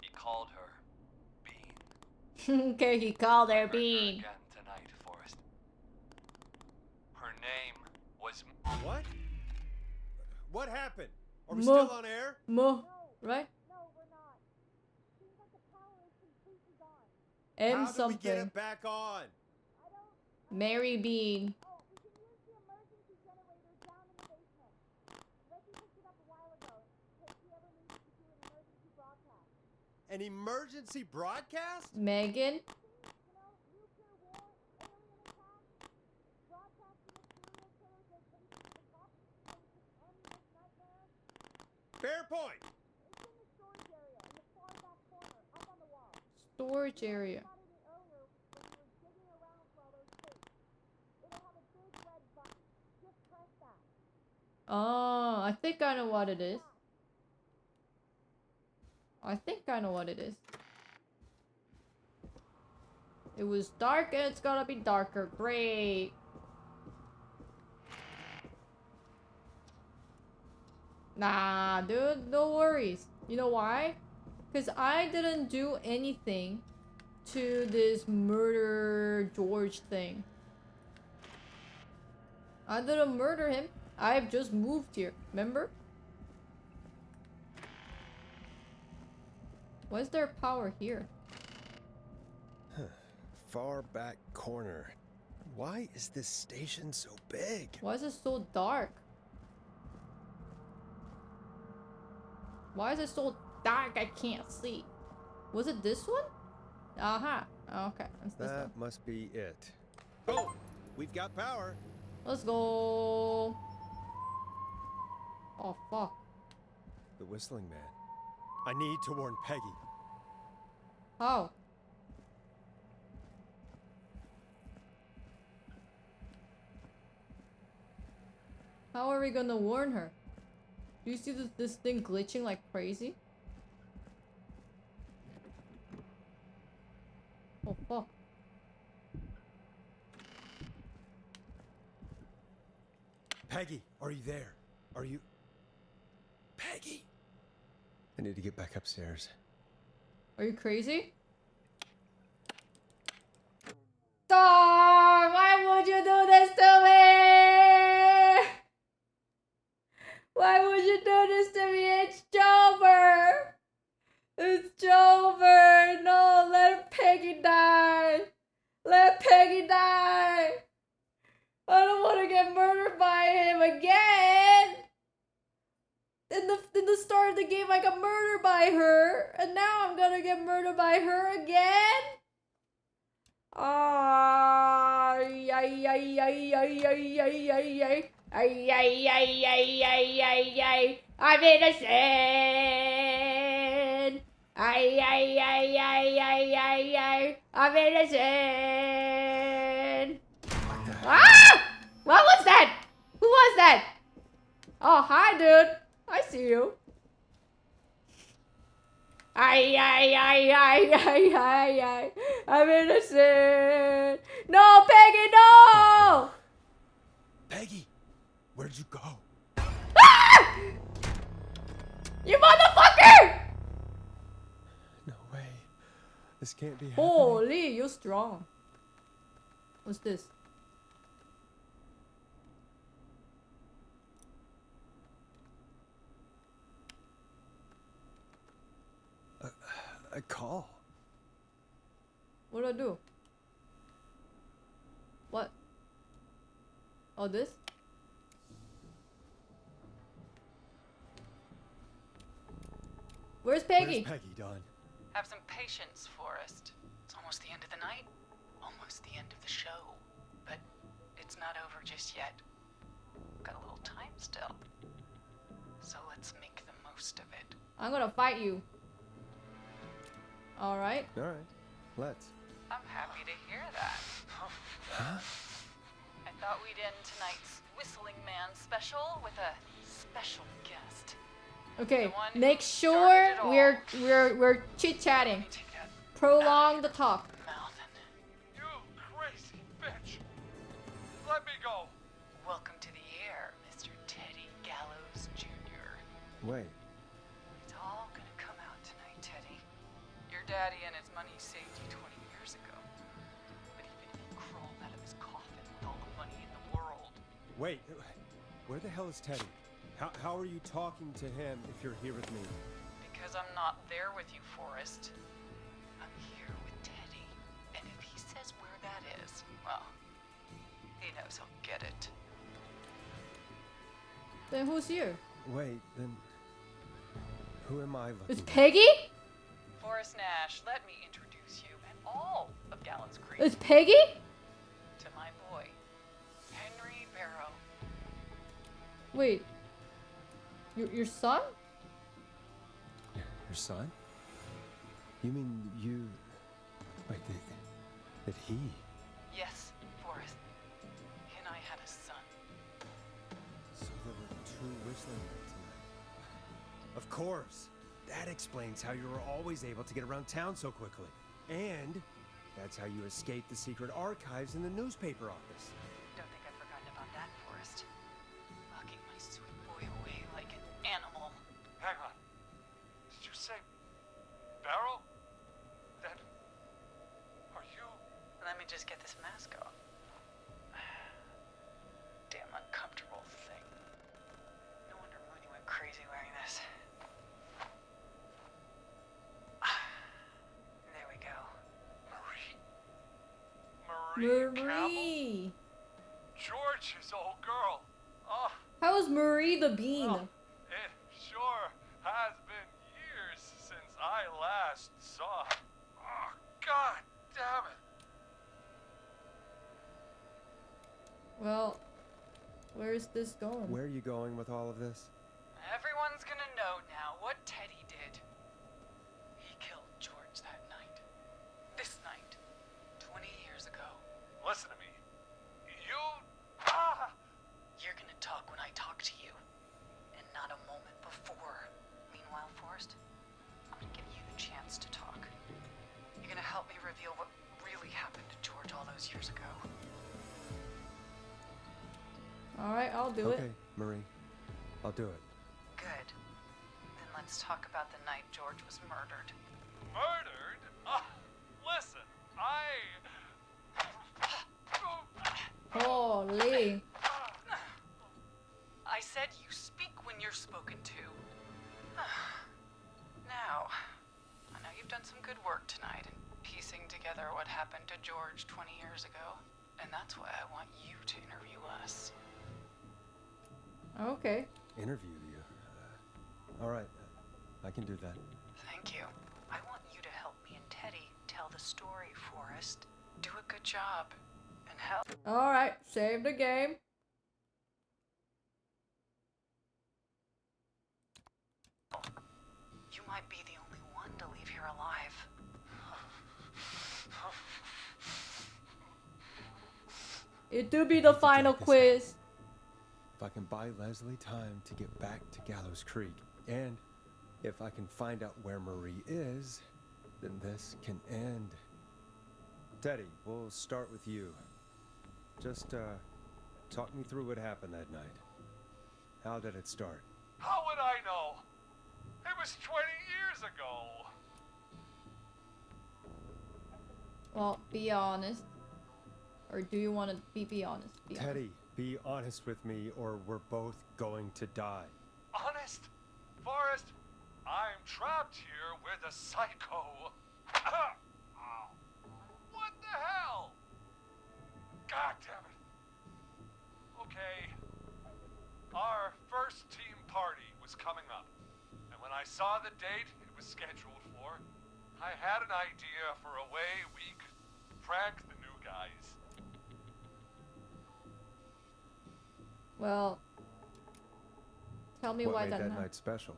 He called her Bean. Okay, he called her I heard her Bean. again tonight, Forrest. Her name was... What? What happened? Are we Mo- still on air? Right? No, we're not. Seems like the power is completely gone. M How do something. we get it back on? Mary Bean. Oh, we can use the emergency generator down in the basement. Ricky picked it up a while ago in case we ever needed to do an emergency broadcast. An emergency broadcast? Megan. You know, nuclear war, alien attack, broadcasting of serial killers locations of the top, and just endless nightmares. Fair point. It's in the storage area in the far back corner, up on the wall. Storage area. Spotted it earlier when we were digging around for all those tapes. It'll have a big red button. Just press that. Oh, I think I know what it is. I think I know what it is. It was dark and it's gonna be darker. Great. Nah, dude, no worries. You know why? Because I didn't do anything to this murder George thing. I didn't murder him. I've just moved here, remember? Why's there power here? Far back corner. Why is this station so big? Why is it so dark? Why is it so dark I can't see? Was it this one? Aha. Okay, it's this one. That must be it. Oh, we've got power. Let's go. Oh, fuck. The Whistling Man. I need to warn Peggy. How? How are we gonna warn her? Do you see this thing glitching like crazy? Peggy, are you there? Are you... Peggy! I need to get back upstairs. Are you crazy? Star, why would you do this to me? Why would you do this to me? It's Jover. It's Jover. No, let Peggy die. Let Peggy die. I don't want to get murdered by him again. In the start of the game, I got murdered by her, and now I'm gonna get murdered by her again. Ay, ay, ay, ay, ay, ay, ay, ay, ay. Ay, ay, ay, ay, ay, ay, ay. I'm innocent. Ay, ay, ay, ay, ay, ay, ay. I'm innocent. Ah! What was that? Who was that? Oh, hi, dude. I see you. Ay, ay, ay, ay, ay, ay, ay. I'm innocent. No, Peggy, no! Peggy, where'd you go? Ah! You motherfucker! No way. This can't be happening. Holy, you're strong. What's this? A call. What do I do? What? Oh, this? Where's Peggy? Where's Peggy, Don? Have some patience, Forrest. It's almost the end of the night, almost the end of the show. But it's not over just yet. Got a little time still. So let's make the most of it. I'm gonna fight you. Alright. Alright, let's. I'm happy to hear that. Huh? I thought we'd end tonight's Whistling Man special with a special guest. Okay, The one who make sure started it all. we're chit-chatting. Let me take that Prolong the talk. mouth and You crazy bitch! Let me go! welcome to the air, Mr. Teddy Gallows Jr. Wait. It's all gonna come out tonight, Teddy. Your daddy and his money saved you 20 years ago. But even if he crawled out of his coffin with all the money in the world, Wait. Where the hell is Teddy? How are you talking to him if you're here with me? because I'm not there with you, Forrest. I'm here with Teddy. And if he says where that is, well, he knows he'll get it. Then who's here? Wait, then... Who am I looking It's at? Peggy? Forrest Nash, let me introduce you and all of Gallant's Creek It's Peggy? to my boy, Henry Barrow. Wait. Your son? Your son? You mean you... Wait, that he... Yes, Forrest. He and I had a son. So there were two whistling men tonight. Of course. That explains how you were always able to get around town so quickly. And that's how you escaped the secret archives in the newspaper office. Don't think I've forgotten about that, Forrest. Locking my sweet boy away like an animal. Hang on. Did you say Barrow? Then are you? Let me just get this mask off. Damn uncomfortable thing. No wonder Mooney went crazy wearing this. There we go. Marie Campbell? Marie. George's old girl. Oh, How is Marie the Bean? well, it sure has been years since I last saw her. Oh, God damn it. Well, where's this going? Where are you going with all of this? Everyone's gonna know now what Teddy did. He killed George that night. This night. 20 years ago. Listen to me. You. Ah! You're gonna talk when I talk to you. And not a moment before. Meanwhile, Forrest, I'm gonna give you the chance to talk. You're gonna help me reveal what really happened to George all those years ago. Alright, I'll do it. Okay, Marie. I'll do it. Good. Then let's talk about the night George was murdered. Murdered? Listen, Holy. I said you speak when you're spoken to. Now, I know you've done some good work tonight in piecing together what happened to George 20 years ago, and that's why I want you to interview us. Okay. Interview you. All right. I can do that. Thank you. I want you to help me and Teddy tell the story, Forrest. Do a good job. And help. Alright, save the game. You might be the only one to leave here alive. It do be the final quiz. If I can buy Leslie time to get back to Gallows Creek, and if I can find out where Marie is, then this can end. Teddy, we'll start with you. Just, talk me through what happened that night. How did it start? how would I know? It was 20 years ago. Well, be honest. Or do you want to be honest? Be honest. Teddy, be honest with me or we're both going to die. Honest? Forrest, I'm trapped here with a psycho. What the hell? God damn it. Okay. Our first team party was coming up. And when I saw the date it was scheduled for, I had an idea for a way we could prank the new guys. Well, tell me What why made that that night. night special?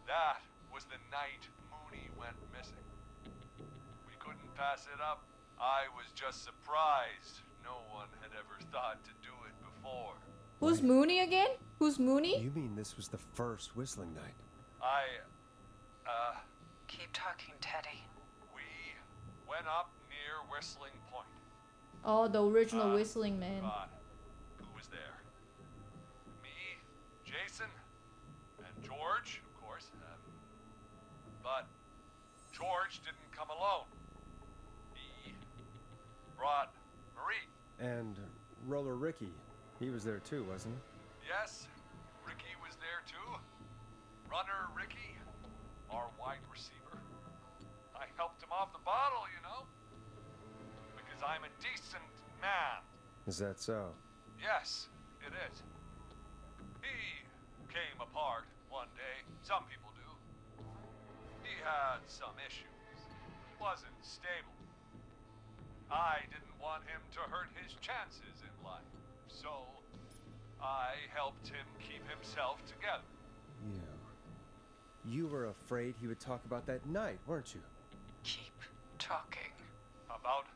That was the night Mooney went missing. We couldn't pass it up. I was just surprised no one had ever thought to do it before. Who's Mooney again? Who's Mooney? You mean this was the first whistling night? Keep talking, Teddy. We went up near Whistling Point. Oh, the original Whistling Man. But who was there? Me, Jason, and George, of course. But George didn't come alone. He brought Marie. And Roller Ricky, he was there too, wasn't he? Yes, Ricky was there too. Runner Ricky, our wide receiver. I helped him off the bottle, you know. Because I'm a decent man. Is that so? Yes, it is. He came apart one day. Some people do. He had some issues. Wasn't stable. I didn't want him to hurt his chances in life. So, I helped him keep himself together. You were afraid he would talk about that night, weren't you? Keep talking. About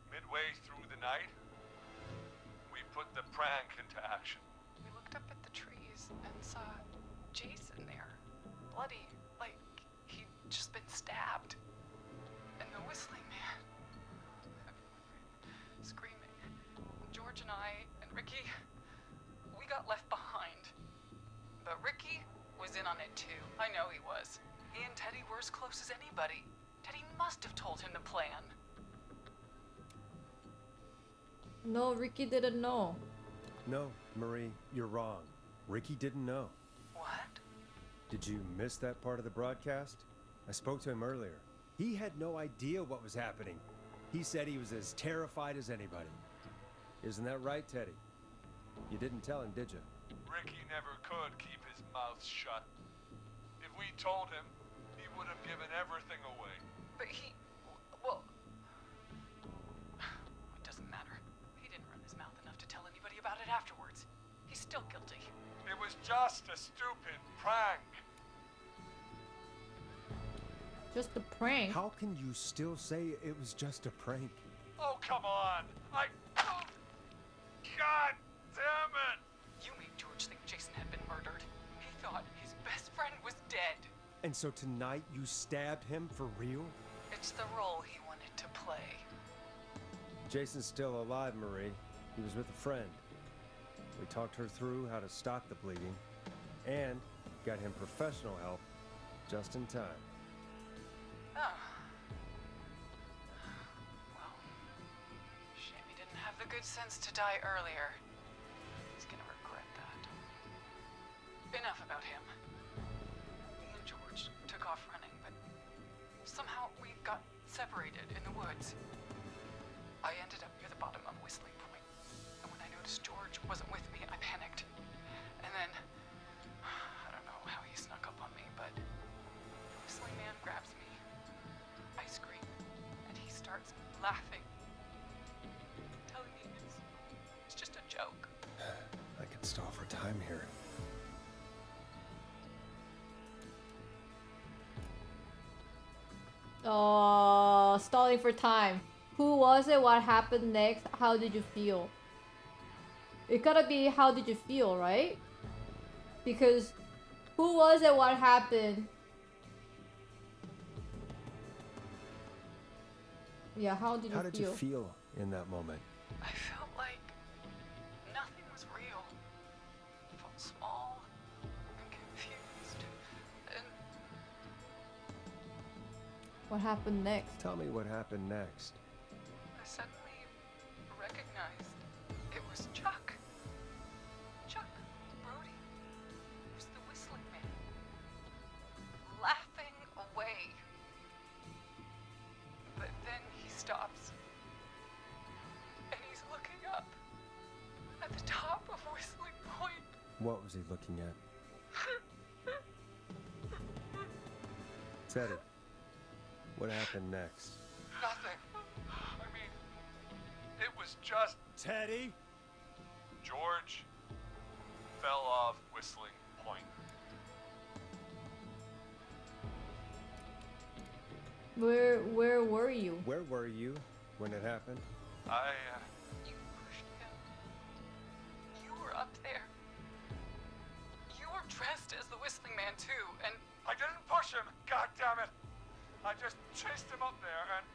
midway through the night, we put the prank into action. We looked up at the trees and saw Jason there. Bloody, like he'd just been stabbed. And the Whistling Man. Screaming. George and I and Ricky, we got left behind. But Ricky was in on it too. I know he was. He and Teddy were as close as anybody. Teddy must have told him the plan. No, Ricky didn't know. No, Marie, you're wrong. Ricky didn't know. What? Did you miss that part of the broadcast? I spoke to him earlier. He had no idea what was happening. He said he was as terrified as anybody. Isn't that right, Teddy? You didn't tell him, did you? Ricky never could keep his mouth shut. If we told him, he would have given everything away. But well, it doesn't matter. He didn't run his mouth enough to tell anybody about it afterwards. He's still guilty. It was just a stupid prank. Just a prank. How can you still say it was just a prank? Oh, come on. Oh, God damn it. You made George think Jason had been murdered. He thought his best friend was dead. And so tonight you stabbed him for real? It's the role he wanted to play. Jason's still alive, Marie. He was with a friend. We talked her through how to stop the bleeding and got him professional help just in time. Oh. Well, shame he didn't have the good sense to die earlier. He's gonna regret that. Enough about him. Me and George took off running, but somehow we got separated in the woods. I ended up near the bottom of Whistling Point, and when I noticed George wasn't with me, I panicked. And then, I don't know how he snuck up on me, but the Whistling Man grabs me. I scream, and he starts laughing, telling me it's just a joke. I can stall for time here. Oh, stalling for time. Who was it? What happened next? How did you feel? It gotta be how did you feel, right? Because who was it? What happened? Yeah, how did you feel? How did you feel in that moment? I felt like nothing was real. I felt small and confused. And What happened next? Tell me what happened next. I suddenly recognized it was Chuck. Chuck Brody was the Whistling Man, laughing away. But then he stops, and he's looking up at the top of Whistling Point. What was he looking at? Teddy, what happened next? Nothing. I mean, it was just Teddy? George fell off Whistling Point. Where were you? Where were you when it happened? You pushed him. You were up there. You were dressed as the Whistling Man too, and I didn't push him, god damn it! I just chased him up there and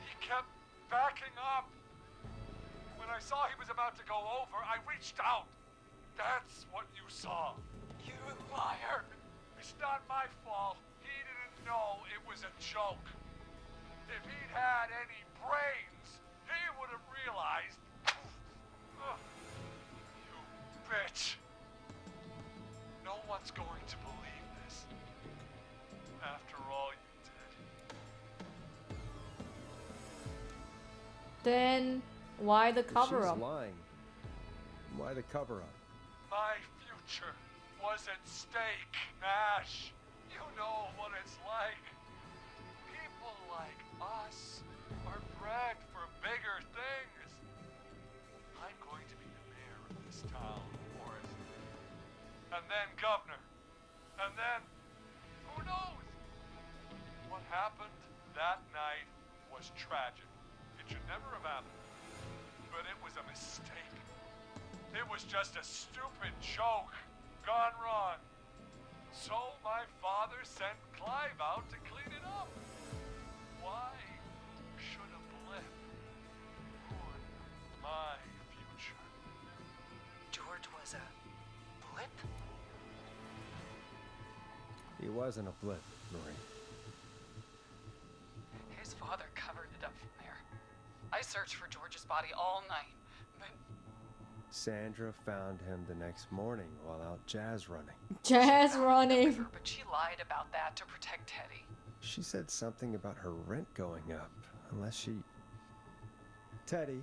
he kept backing up. When I saw he was about to go over, I reached out. That's what you saw. you liar. It's not my fault. He didn't know it was a joke. If he'd had any brains, he would have realized. Ugh. You bitch. No one's going to believe this. After all you did. Then why the If cover she's up? lying. Why the cover up? My future was at stake, Nash. You know what it's like. People like us are bred for bigger things. I'm going to be the mayor of this town, Forrest. And then governor. And then, who knows? What happened that night was tragic. It should never have happened. But it was a mistake. It was just a stupid joke gone wrong. So my father sent Clive out to clean it up. Why should a blip ruin my future? George was a blip? He wasn't a blip, Marie. His father covered it up from there. I searched for George's body all night, but Sandra found him the next morning while out jazz running. Jazz found him in the running. river, but she lied about that to protect Teddy. She said something about her rent going up, unless she... Teddy,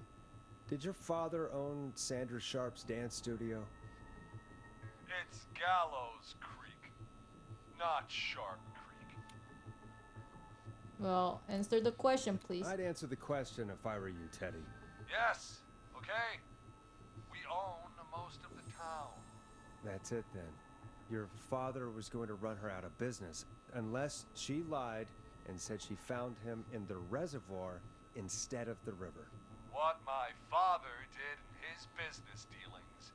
did your father own Sandra Sharp's dance studio? It's Gallows Creek, not Sharp Creek. Well, answer the question, please. I'd answer the question if I were you, Teddy. Yes, okay. We own most of the town. That's it then. Your father was going to run her out of business, unless she lied and said she found him in the reservoir instead of the river. What my father did in his business dealings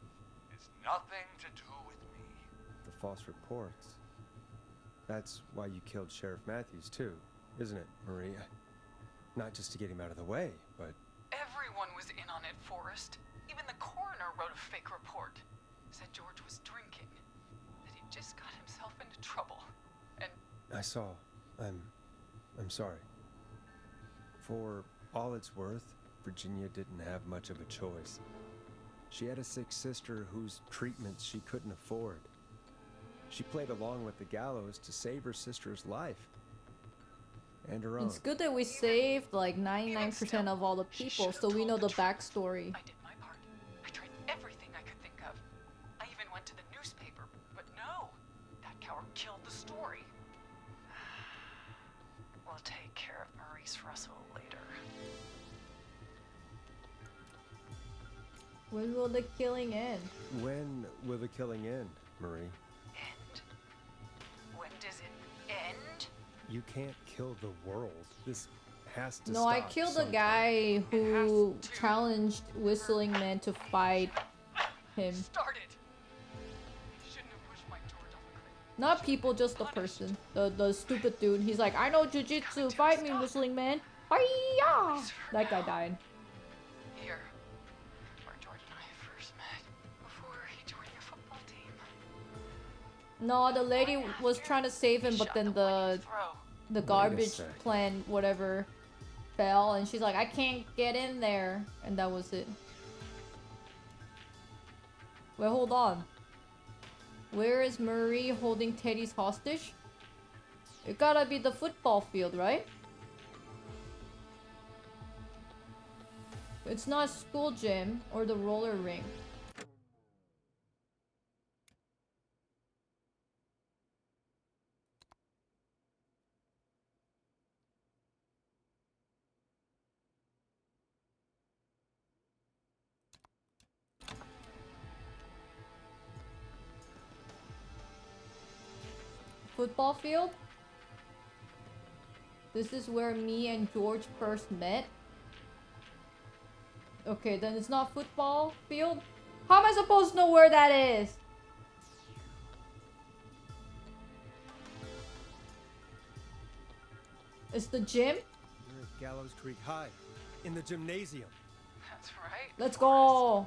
is nothing to do with me. The false reports. That's why you killed Sheriff Matthews too, isn't it, Maria? Not just to get him out of the way, but... Everyone was in on it, Forrest. Even the coroner wrote a fake report. Said George was drinking. That he just got himself into trouble. And I saw. I'm sorry. For all it's worth, Virginia didn't have much of a choice. She had a sick sister whose treatments she couldn't afford. She played along with the gallows to save her sister's life. And her own. It's good that we saved like 99% of all the people, so we know the backstory. I did my part. I tried everything I could think of. I even went to the newspaper, but no. That coward killed the story. We'll take care of Maurice Russell later. When will the killing end? When will the killing end, Marie? End? When does it end? You can't kill the world. This has to No, stop. I killed the sometime. guy who challenged Whistling Man to fight him. Started. I shouldn't have pushed my George off a cliff. Not people, just the person. The stupid dude. He's like, I know jujitsu. Fight me, Whistling Man. Hi-ya! That guy died. Here, where George and I first met, before he joined your football team. No, the lady was trying to save him, but Shot then the one you the throw. garbage sec. plan, whatever, fell, and she's like, I can't get in there, and that was it. Wait, hold on. Where is Marie holding Teddy's hostage? It gotta be the football field, right? It's not school gym or the roller rink. Football field? This is where me and George first met. Okay, then it's not football field? How am I supposed to know where that is? It's the gym? We're at Gallows Creek High, in the gymnasium. That's right. Let's of course. go.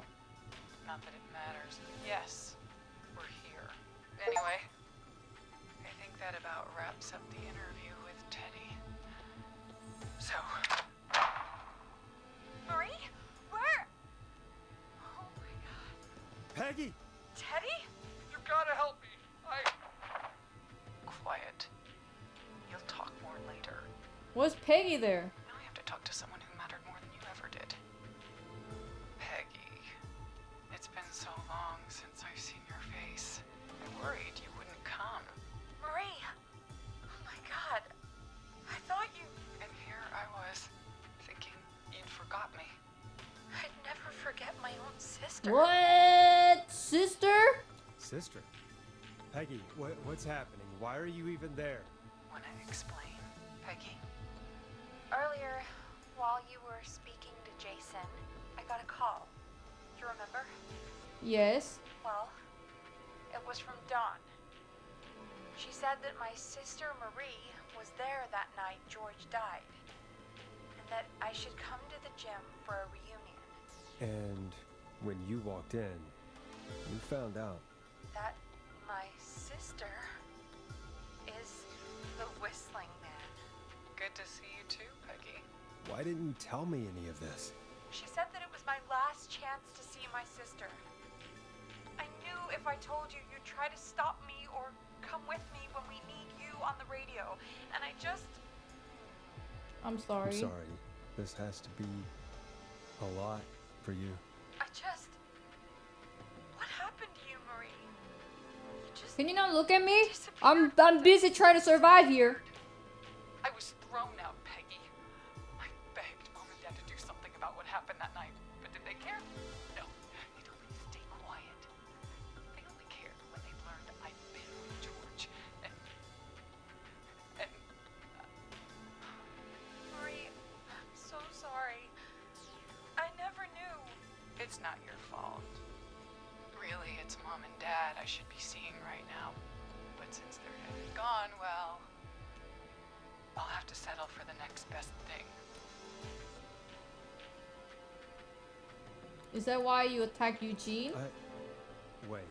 Not that it matters. Yes, we're here. Anyway, I think that about wraps up the interview with Teddy. So, Marie? Where? Oh my god. Peggy! Teddy? You gotta help me. quiet. You'll talk more later. Was Peggy there? Now I have to talk to someone who mattered more than you ever did. Peggy. It's been so long since I've seen your face. I worried you wouldn't come. Marie! Oh my god. I thought you... And here I was, thinking you'd forgot me. I'd never forget my own sister. What? Sister? Sister? Peggy, what's happening? Why are you even there? Wanna explain, Peggy? Earlier, while you were speaking to Jason, I got a call. You remember? Yes. Well, it was from Dawn. She said that my sister Marie was there that night George died, and that I should come to the gym for a reunion. And when you walked in, you found out. That my sister is the Whistling Man. Good to see you too, Peggy. Why didn't you tell me any of this? She said that it was my last chance to see my sister. I knew if I told you, you'd try to stop me or come with me when we need you on the radio. And I just... I'm sorry. I'm sorry. This has to be a lot for you. What happened to you, Marie? You just... Can you not look at me? disappeared. I'm busy trying to survive here. I was thrown out, Peggy. I begged Mom and Dad to do something about what happened that night, but did they care? No. They told me to stay quiet. They only cared when they learned I'd been with George. And Marie, I'm so sorry. I never knew. it's not your fault. Really, it's Mom and Dad I should be seeing right now. But since they're dead and gone, well, I'll have to settle for the next best thing. Is that why you attacked Eugene? Wait.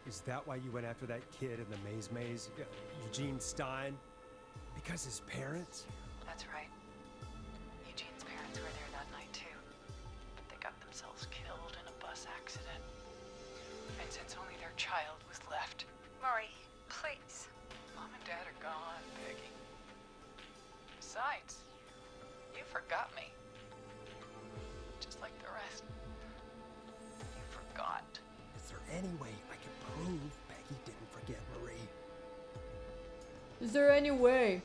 Is that why you went after that kid in the maze? Eugene Stein? Because his parents? That's right. Eugene's parents were there that night too. But they got themselves killed in a bus accident. And since only their child was left... Murray, please. Mom and Dad are gone, Peggy. Besides, you forgot me. Just like the rest. You forgot. Is there any way I can prove Peggy didn't forget Marie? Is there any way?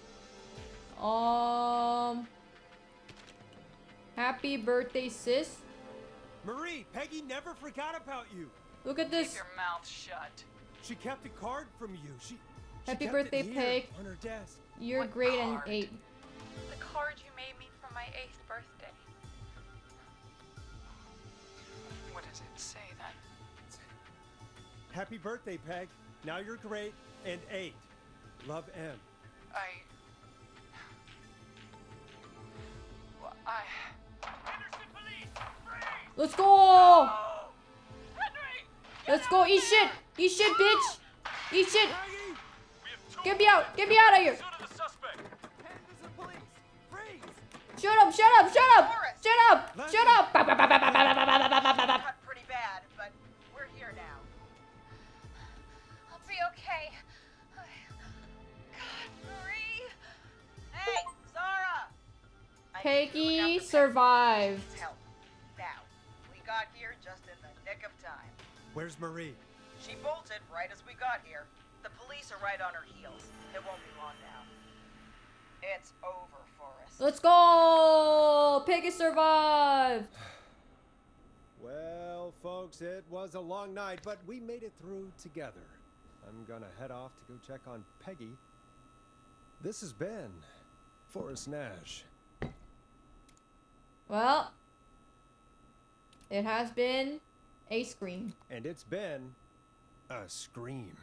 Happy birthday, sis. Marie, Peggy never forgot about you. Look at Keep this. your mouth shut. She kept a card from you. She Happy kept birthday, it here Peg. on her desk. You're What great card? and 8. The card you made me for my 8th birthday. What does it say then? Happy birthday, Peg. Now you're great and 8. Love, M. Let's go! Let's go, eat shit! Eat shit, bitch! Eat shit! Get me out! Get me out of here! Shut up! Shut up! Shut up! Shut up! Shut up! Cut pretty bad, but we're here now. I'll be okay. God, Marie! Hey, Zara! I need you to look Peggy after Peggy. survived. Needs help. Now, we got here just in the nick of time. Where's Marie? She bolted right as we got here. The police are right on her heels. It won't be long now. It's over for us. Let's go! Peggy survived! Well, folks, it was a long night, but we made it through together. I'm gonna head off to go check on Peggy. This has been Forrest Nash. Well, it has been a scream. And it's been a scream.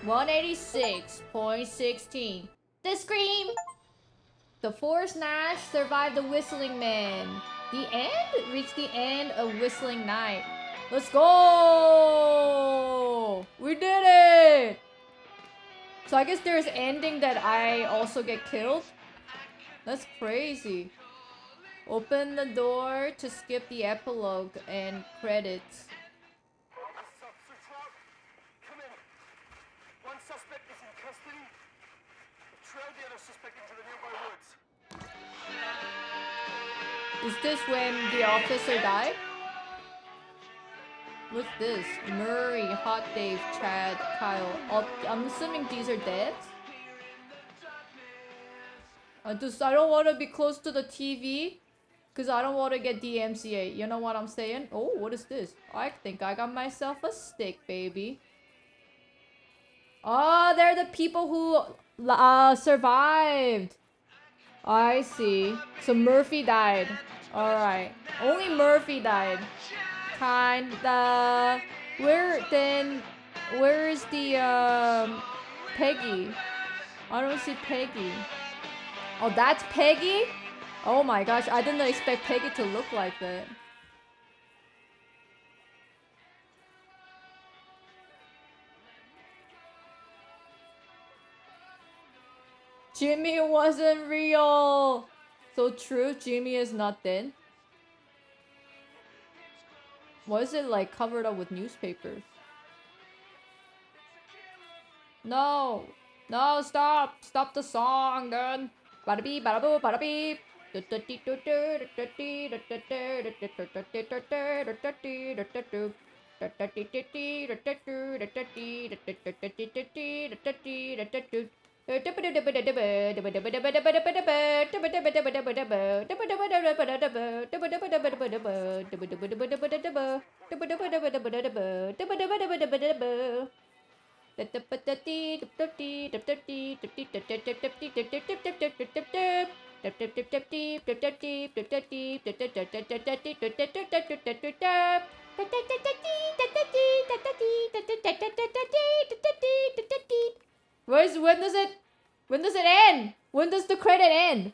186.16. The scream! The Forrest Nash survived the Whistling Man. The end? Reached the end of Whistling Night. Let's go! We did it! So I guess there's ending that I also get killed? That's crazy. Open the door to skip the epilogue and credits. Come in. One suspect is in custody. Trail the other suspect into the nearby woods. Is this when the officer died? What's this? Murray, Hot Dave, Chad, Kyle. I'm assuming these are dead? I don't want to be close to the TV. Because I don't want to get DMCA. You know what I'm saying? Oh, what is this? I think I got myself a stick, baby. Oh, they're the people who survived. I see. So Murphy died. Alright. Only Murphy died. Kinda. Where is the Peggy? I don't see Peggy. Oh, that's Peggy? Oh my gosh, I didn't expect Peggy to look like that. Jimmy wasn't real! So true, Jimmy is not dead. Why is it like covered up with newspapers? No! No, stop! Stop the song, dude! Bada beep, bada boo, bada beep! When does it end? When does the credit end?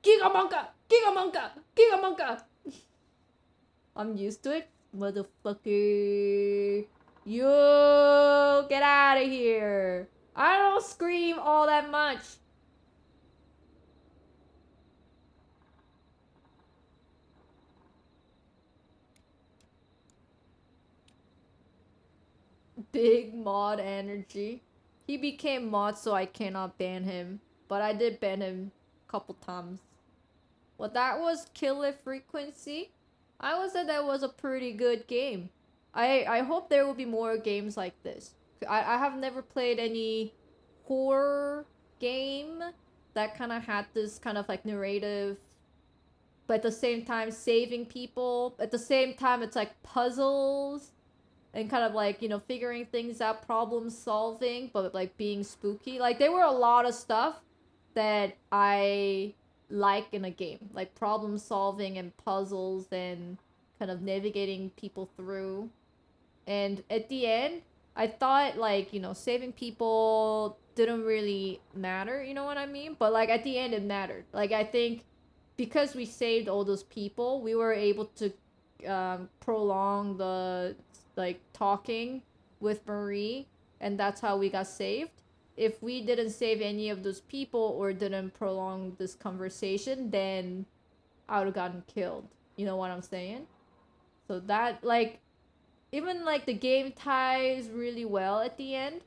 Gigamonka! Gigamonka! Gigamonka! I'm used to it. Motherfucker. You get out of here. I don't scream all that much. Big mod energy. He became mod, so I cannot ban him. But I did ban him a couple times. Well, that was Killer Frequency. I would say that was a pretty good game. I hope there will be more games like this. I have never played any horror game that kind of had this kind of like narrative, but at the same time saving people. At the same time, it's like puzzles and kind of like, you know, figuring things out, problem solving, but like being spooky. Like there were a lot of stuff that I like in a game, like problem solving and puzzles and kind of navigating people through. And at the end, I thought like, you know, saving people didn't really matter, you know what I mean? But like at the end it mattered. Like I think because we saved all those people, we were able to prolong the like talking with Marie, and that's how we got saved. If we didn't save any of those people or didn't prolong this conversation, then I would have gotten killed. You know what I'm saying? So that like even like the game ties really well at the end.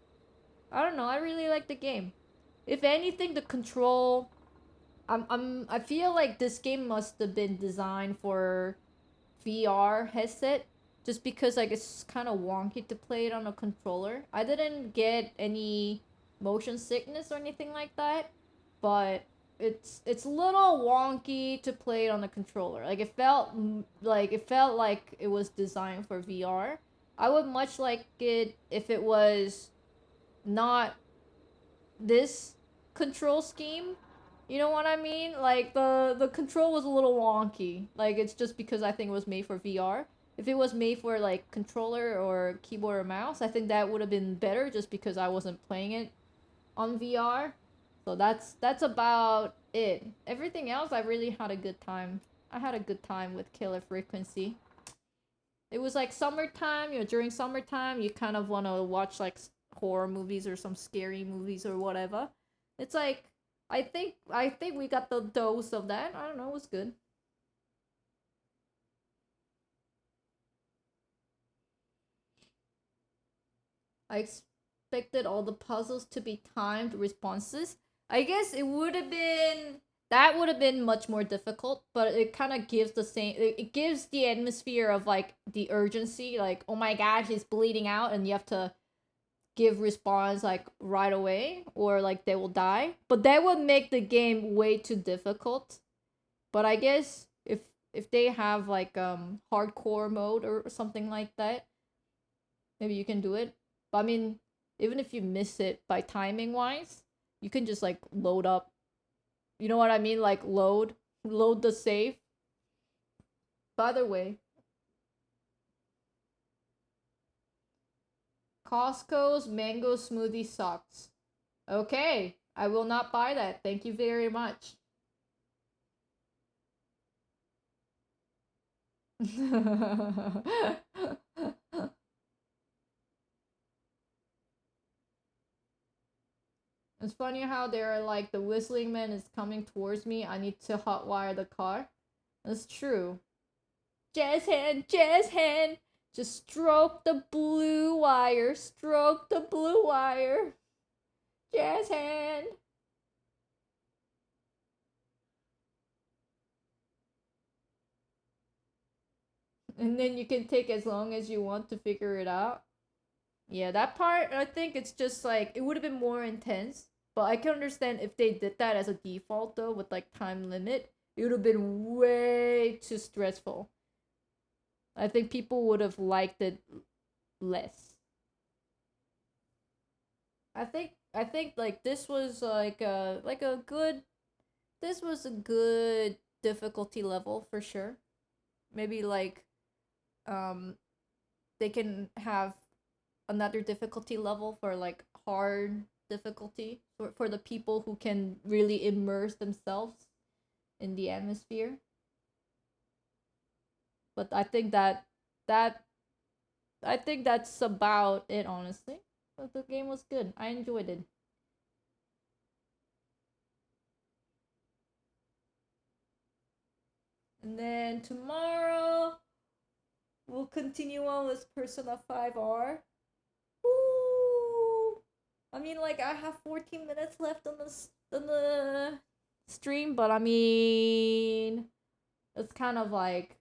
I don't know, I really like the game. If anything, the control I feel like this game must have been designed for VR headset just because like it's kind of wonky to play it on a controller. I didn't get any motion sickness or anything like that, but it's a little wonky to play it on a controller. Like it felt like it was designed for VR. I would much like it if it was not this control scheme. You know what I mean? Like the control was a little wonky. Like it's just because I think it was made for VR. If it was made for like controller or keyboard or mouse, I think that would have been better just because I wasn't playing it on VR. So that's about it. Everything else I really had a good time. I had a good time with Killer Frequency. It was like summertime, you know, during summertime you kind of want to watch like horror movies or some scary movies or whatever. It's like I think we got the dose of that. I don't know, it was good. I expected all the puzzles to be timed responses. I guess it would have been that would have been much more difficult, but it kind of gives the same it gives the atmosphere of like the urgency, like oh my gosh, he's bleeding out and you have to give response like right away or like they will die. But that would make the game way too difficult. But I guess if they have like hardcore mode or something like that, maybe you can do it. But I mean, even if you miss it by timing wise, you can just like load up. You know what I mean? Like load the save. By the way, Costco's mango smoothie sucks. Okay, I will not buy that. Thank you very much. It's funny how they're like, the whistling man is coming towards me. I need to hotwire the car. That's true. Jazz hand, jazz hand. Just stroke the blue wire. Stroke the blue wire. Jazz hand. And then you can take as long as you want to figure it out. Yeah, that part, I think it's just like, it would have been more intense. But I can understand if they did that as a default though, with like time limit, it would have been way too stressful. I think people would have liked it less. I think like this was like a good this was a good difficulty level for sure. Maybe like they can have another difficulty level for like hard difficulty for the people who can really immerse themselves in the atmosphere. But I think that's about it, honestly. But the game was good. I enjoyed it. And then tomorrow we'll continue on with Persona 5R. Woo! I mean, like, I have 14 minutes left on the stream, but I mean, it's kind of like,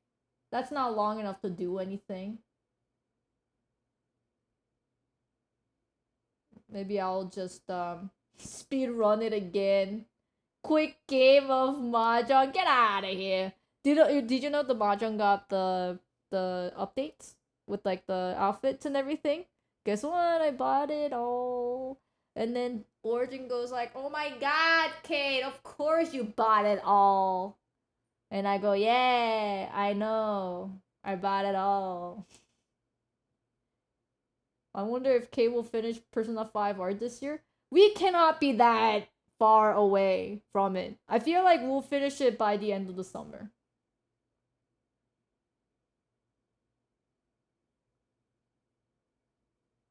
that's not long enough to do anything. Maybe I'll just speed run it again. Quick game of Mahjong. Get out of here. Did you know the Mahjong got the updates with like the outfits and everything? Guess what? I bought it all. And then Origin goes like, "Oh my god, Kate, of course you bought it all." And I go, "Yeah, I know. I bought it all." I wonder if Kate will finish Persona 5 art this year. We cannot be that far away from it. I feel like we'll finish it by the end of the summer.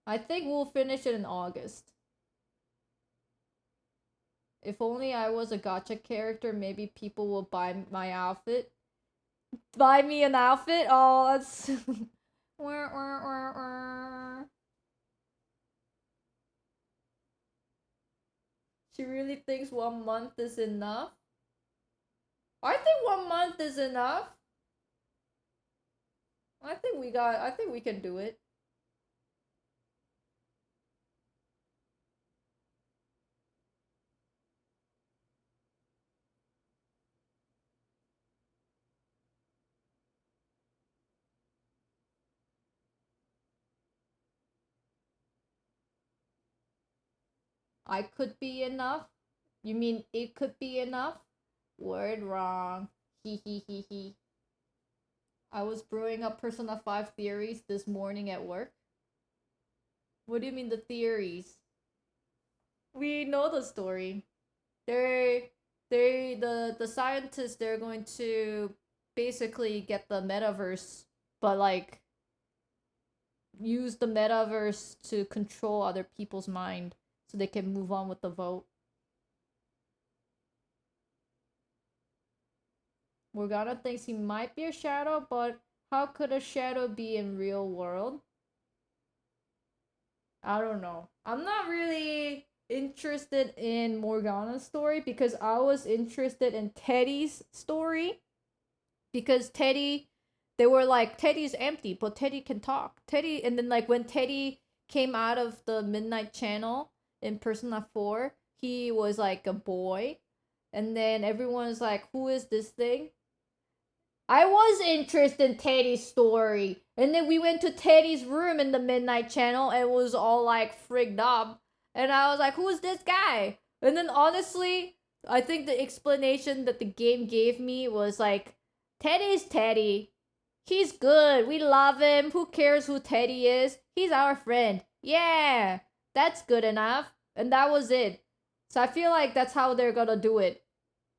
I think we'll finish it in August. If only I was a gacha character, maybe people will buy my outfit. Buy me an outfit? Oh, that's... She really thinks 1 month is enough? I think 1 month is enough. I think we can do it. I could be enough? You mean it could be enough? Word wrong. He. I was brewing up Persona 5 theories this morning at work. What do you mean the theories? We know the story. The scientists, they're going to basically get the metaverse, but like use the metaverse to control other people's mind so they can move on with the vote. Morgana thinks he might be a shadow, but how could a shadow be in real world? I don't know. I'm not really interested in Morgana's story because I was interested in Teddy's story. Because Teddy, they were like, Teddy's empty, but Teddy can talk. Teddy, and then like when Teddy came out of the Midnight Channel in Persona 4, he was like a boy. And then everyone's like, who is this thing? I was interested in Teddy's story. And then we went to Teddy's room in the Midnight Channel and was all like frigged up. And I was like, who's this guy? And then honestly, I think the explanation that the game gave me was like, Teddy's Teddy. He's good. We love him. Who cares who Teddy is? He's our friend. Yeah, that's good enough. And that was it. So I feel like that's how they're gonna do it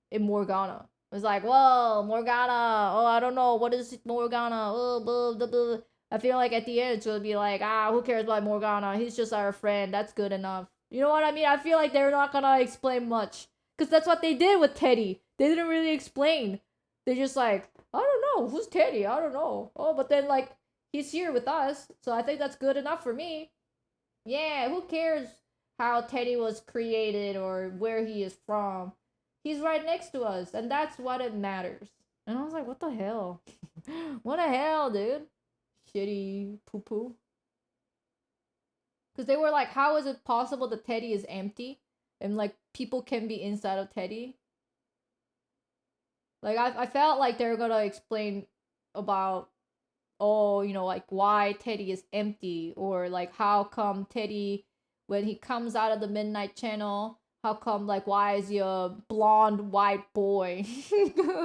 in Morgana. It's like, whoa, Morgana. Oh, I don't know. What is Morgana? Oh, blah, blah, blah. I feel like at the end it's gonna be like, who cares about Morgana? He's just our friend. That's good enough. You know what I mean? I feel like they're not gonna explain much. Because that's what they did with Teddy. They didn't really explain. They just like, I don't know. Who's Teddy? I don't know. Oh, but then like, he's here with us. So I think that's good enough for me. Yeah, who cares how Teddy was created or where he is from? He's right next to us, and that's what it matters. And I was like, what the hell? What the hell, dude? Shitty poo-poo. Because they were like, how is it possible that Teddy is empty? And like, people can be inside of Teddy? Like, I felt like they were gonna explain about, oh, you know, like, why Teddy is empty. Or like, how come Teddy, when he comes out of the Midnight Channel, how come, like, why is he a blonde white boy?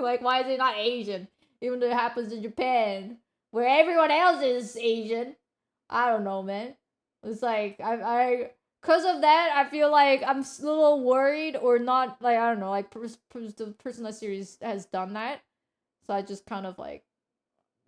Like, why is he not Asian? Even though it happens in Japan, where everyone else is Asian. I don't know, man. It's like, because of that, I feel like I'm a little worried or not. Like, I don't know, like the Persona series has done that, so I just kind of like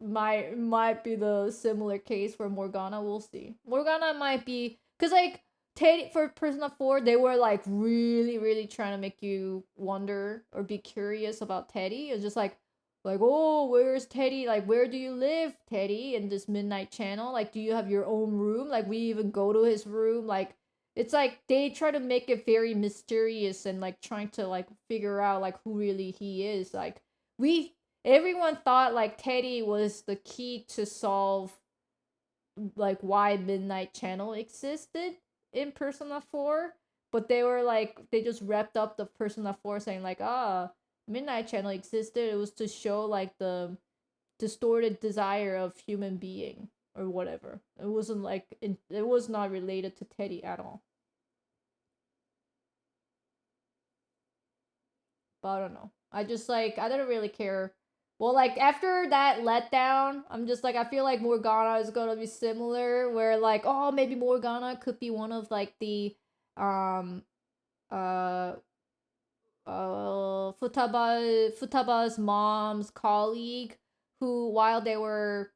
might be the similar case for Morgana. We'll see. Morgana might be because like Teddy for Persona 4, they were like really trying to make you wonder or be curious about Teddy. It's just like, oh, where's Teddy? Like, where do you live, Teddy, in this midnight channel? Like, do you have your own room? Like, we even go to his room. Like, it's like they try to make it very mysterious and like trying to like figure out like who really he is. Like, we everyone thought like Teddy was the key to solve like why Midnight Channel existed in Persona 4, but they were like they just wrapped up the Persona 4 saying like Midnight Channel existed. It was to show like the distorted desire of human being or whatever. It wasn't like it was not related to Teddy at all. But I don't know. I just like I didn't really care. Well, like after that letdown, I'm just like I feel like Morgana is gonna be similar, where like oh maybe Morgana could be one of like the um uh Futaba's mom's colleague who while they were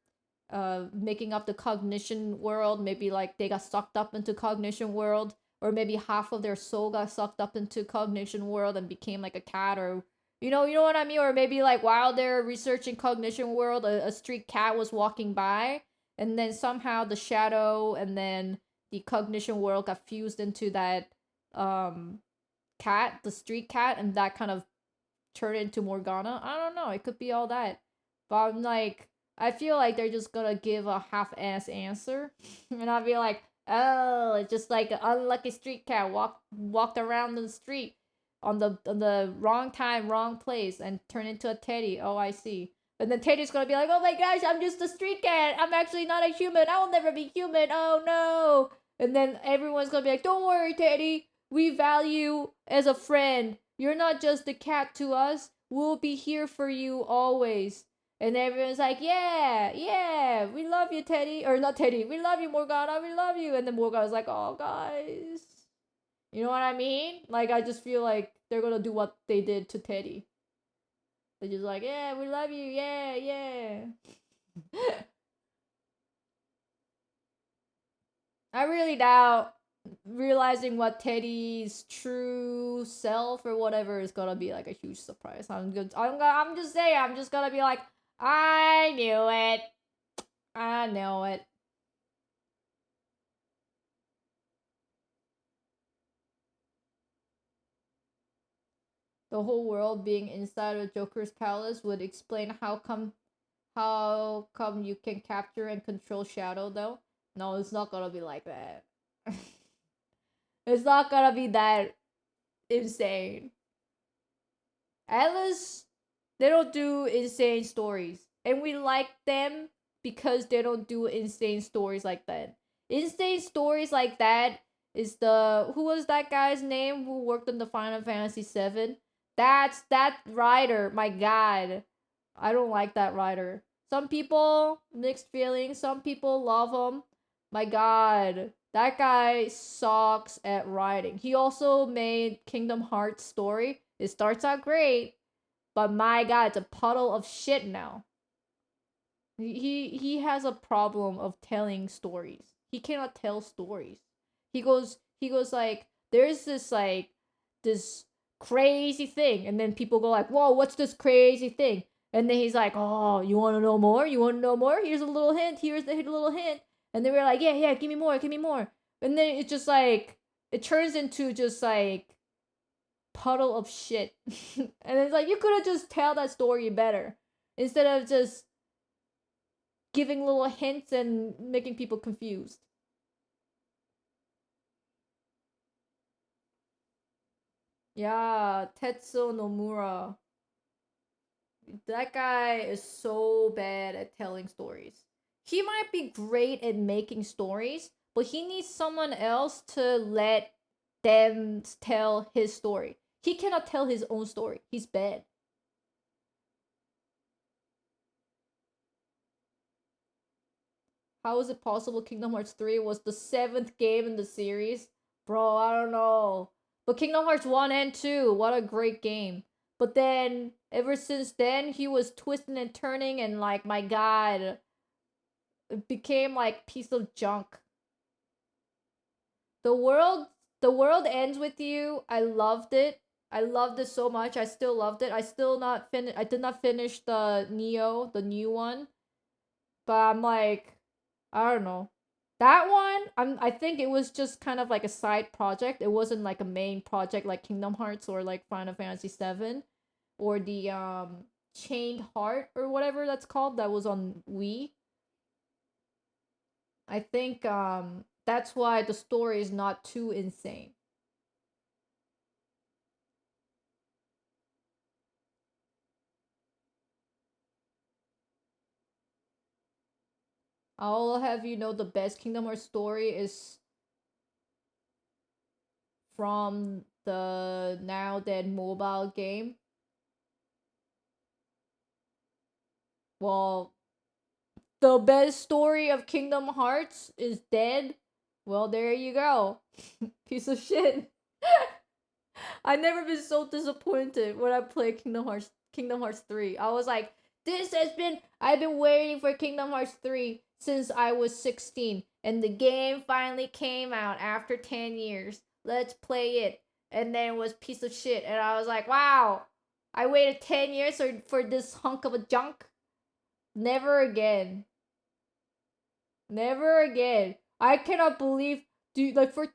making up the cognition world, maybe like they got sucked up into cognition world, or maybe half of their soul got sucked up into cognition world and became like a cat, or you know what I mean, or maybe like while they're researching cognition world, a street cat was walking by, and then somehow the shadow and then the cognition world got fused into that cat, the street cat, and that kind of turned into Morgana. I don't know. It could be all that, but I'm like, I feel like they're just gonna give a half-ass answer, and I'll be like, oh, it's just like an unlucky street cat walked around the street on the wrong time, wrong place, and turned into a teddy. Oh, I see. And then Teddy's gonna be like, oh my gosh, I'm just a street cat. I'm actually not a human. I will never be human. Oh no. And then everyone's gonna be like, don't worry, Teddy. We value as a friend. You're not just a cat to us. We'll be here for you always. And everyone's like, yeah, we love you, Teddy. Or not Teddy, we love you, Morgana, we love you. And then Morgana's like, oh, guys. You know what I mean? Like, I just feel like they're gonna do what they did to Teddy. They're just like, yeah, we love you, yeah. I really doubt realizing what Teddy's true self or whatever is gonna be like a huge surprise. I'm just saying, I'm just gonna be like, I knew it. I know it. The whole world being inside of Joker's palace would explain how come you can capture and control Shadow though. No, it's not gonna be like that. It's not gonna be that insane. At least they don't do insane stories. And we like them because they don't do insane stories like that. Insane stories like that is the who was that guy's name who worked on the Final Fantasy 7? That's that writer. My god. I don't like that writer. Some people mixed feelings, some people love him. My god. That guy sucks at writing. He also made Kingdom Hearts story. It starts out great, but my god, it's a puddle of shit now. He has a problem of telling stories. He cannot tell stories. He goes like there's this crazy thing, and then people go like, whoa, what's this crazy thing? And then he's like, oh, you want to know more? You want to know more? Here's a little hint. Here's the little hint. And then we're like, yeah, give me more. And then it's just like it turns into just like puddle of shit. And it's like you could have just tell that story better instead of just giving little hints and making people confused. Yeah, Tetsuo Nomura. That guy is so bad at telling stories. He might be great at making stories, but he needs someone else to let them tell his story. He cannot tell his own story. He's bad. How is it possible Kingdom Hearts 3 was the 7th game in the series? Bro, I don't know. But Kingdom Hearts 1 and 2, what a great game. But then, ever since then, he was twisting and turning, and like, my god, it became like piece of junk. The world, the world ends with you. I loved it. I loved it so much. I still loved it. I did not finish the Neo, the new one. But I'm like, I don't know. That one, I think it was just kind of like a side project. It wasn't like a main project like Kingdom Hearts or like Final Fantasy 7 or the Chained Heart or whatever that's called that was on Wii. I think that's why the story is not too insane. I'll have you know the best Kingdom Hearts story is from the now dead mobile game. Well, the best story of Kingdom Hearts is dead. Well, there you go. Piece of shit. I never been so disappointed when I played Kingdom Hearts 3. I was like, I've been waiting for Kingdom Hearts 3 since I was 16 and the game finally came out after 10 years. Let's play it. And then it was piece of shit and I was like, wow. I waited 10 years for this hunk of a junk. Never again. Never again. I cannot believe, dude, like for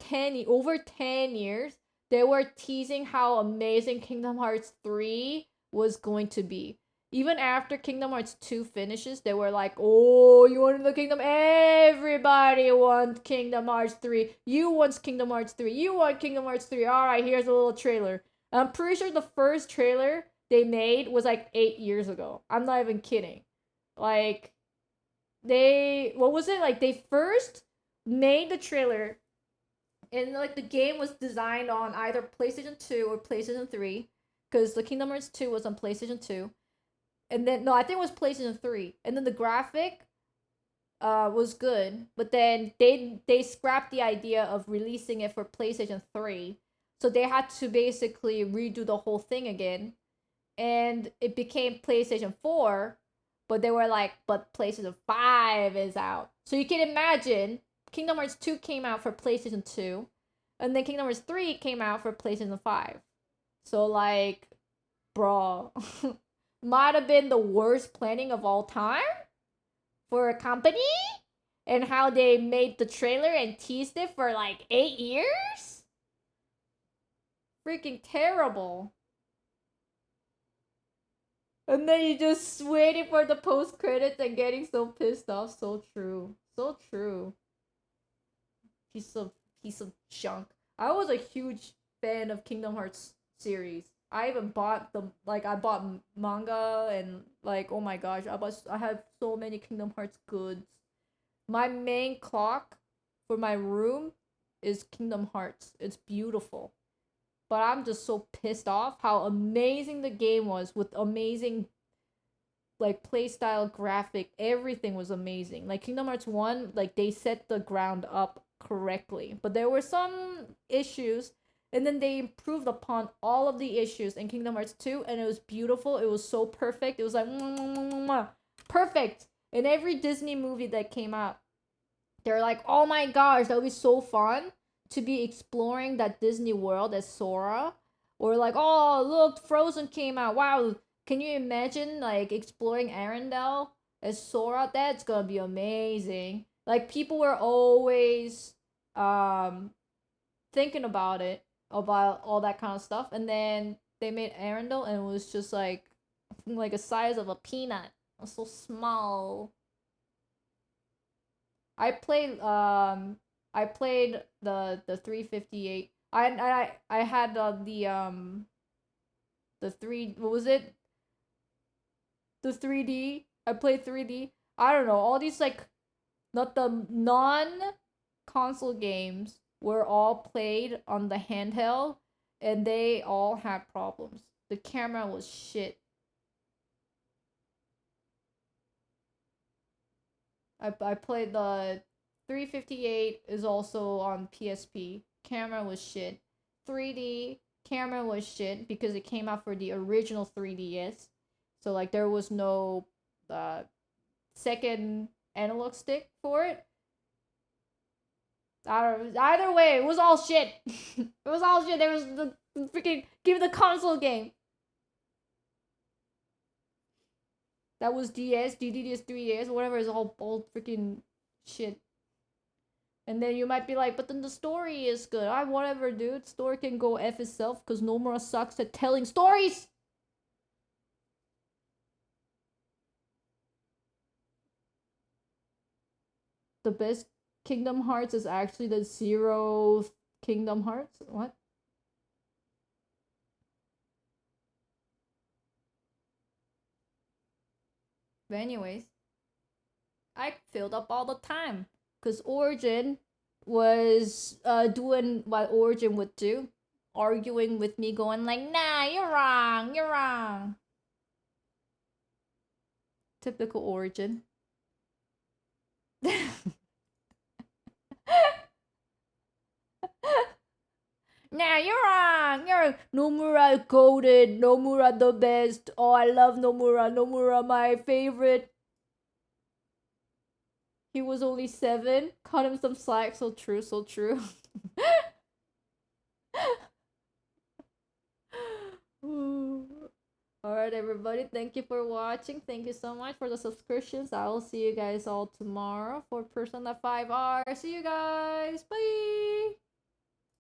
over 10 years, they were teasing how amazing Kingdom Hearts 3 was going to be. Even after Kingdom Hearts 2 finishes, they were like, oh, you want the Kingdom? Everybody wants Kingdom Hearts 3. You want Kingdom Hearts 3. You want Kingdom Hearts 3. Alright, here's a little trailer. I'm pretty sure the first trailer they made was like 8 years ago. I'm not even kidding. Like, what was it? Like, they first made the trailer and like the game was designed on either PlayStation 2 or PlayStation 3 because the Kingdom Hearts 2 was on PlayStation 2. And then no, I think it was PlayStation 3. And then the graphic was good, but then they scrapped the idea of releasing it for PlayStation 3. So they had to basically redo the whole thing again. And it became PlayStation 4, but they were like, but PlayStation 5 is out. So you can imagine Kingdom Hearts 2 came out for PlayStation 2, and then Kingdom Hearts 3 came out for PlayStation 5. So, like, bro, might have been the worst planning of all time for a company, and how they made the trailer and teased it for like 8 years? Freaking terrible. And then you just waiting for the post credits and getting so pissed off. So true. So true. Piece of junk. I was a huge fan of Kingdom Hearts series. I even bought I bought manga and like, oh my gosh, I have so many Kingdom Hearts goods. My main clock for my room is Kingdom Hearts. It's beautiful. But I'm just so pissed off how amazing the game was with amazing like playstyle, graphic, everything was amazing. Like Kingdom Hearts 1, like they set the ground up correctly. But there were some issues and then they improved upon all of the issues in Kingdom Hearts 2 and it was beautiful. It was so perfect. It was like perfect. In every Disney movie that came out, they're like, "Oh my gosh, that would be so fun to be exploring that Disney world as Sora." Or like, "Oh, look, Frozen came out. Wow, can you imagine like exploring Arendelle as Sora? That's gonna be amazing." Like people were always thinking about it, about all that kind of stuff, and then they made Arendelle and it was just like a size of a peanut. It was so small. I played the 358. I had the 3, what was it? The 3D. I played 3D. I don't know. All these like not the non-console games were all played on the handheld and they all had problems. The camera was shit. I played the 358 is also on PSP. camera was shit. 3D camera was shit because it came out for the original 3DS. So like there was no second analog stick for it. Either way, it was all shit. It was all shit. There was the freaking give me the console game. That was DS, DDS, 3DS, whatever is all freaking shit. And then you might be like, but then the story is good. Whatever, dude. Story can go F itself because Nomura sucks at telling stories. The best Kingdom Hearts is actually the Zero Kingdom Hearts? What? But anyways, I filled up all the time. Because Origin was doing what Origin would do. Arguing with me, going like, nah, you're wrong, you're wrong. Typical Origin. Nah, you're wrong. Nomura goated. Nomura the best. Oh, I love Nomura. Nomura my favorite. He was only 7. Cut him some slack. So true, so true. Alright, everybody. Thank you for watching. Thank you so much for the subscriptions. I will see you guys all tomorrow for Persona 5R. See you guys. Bye.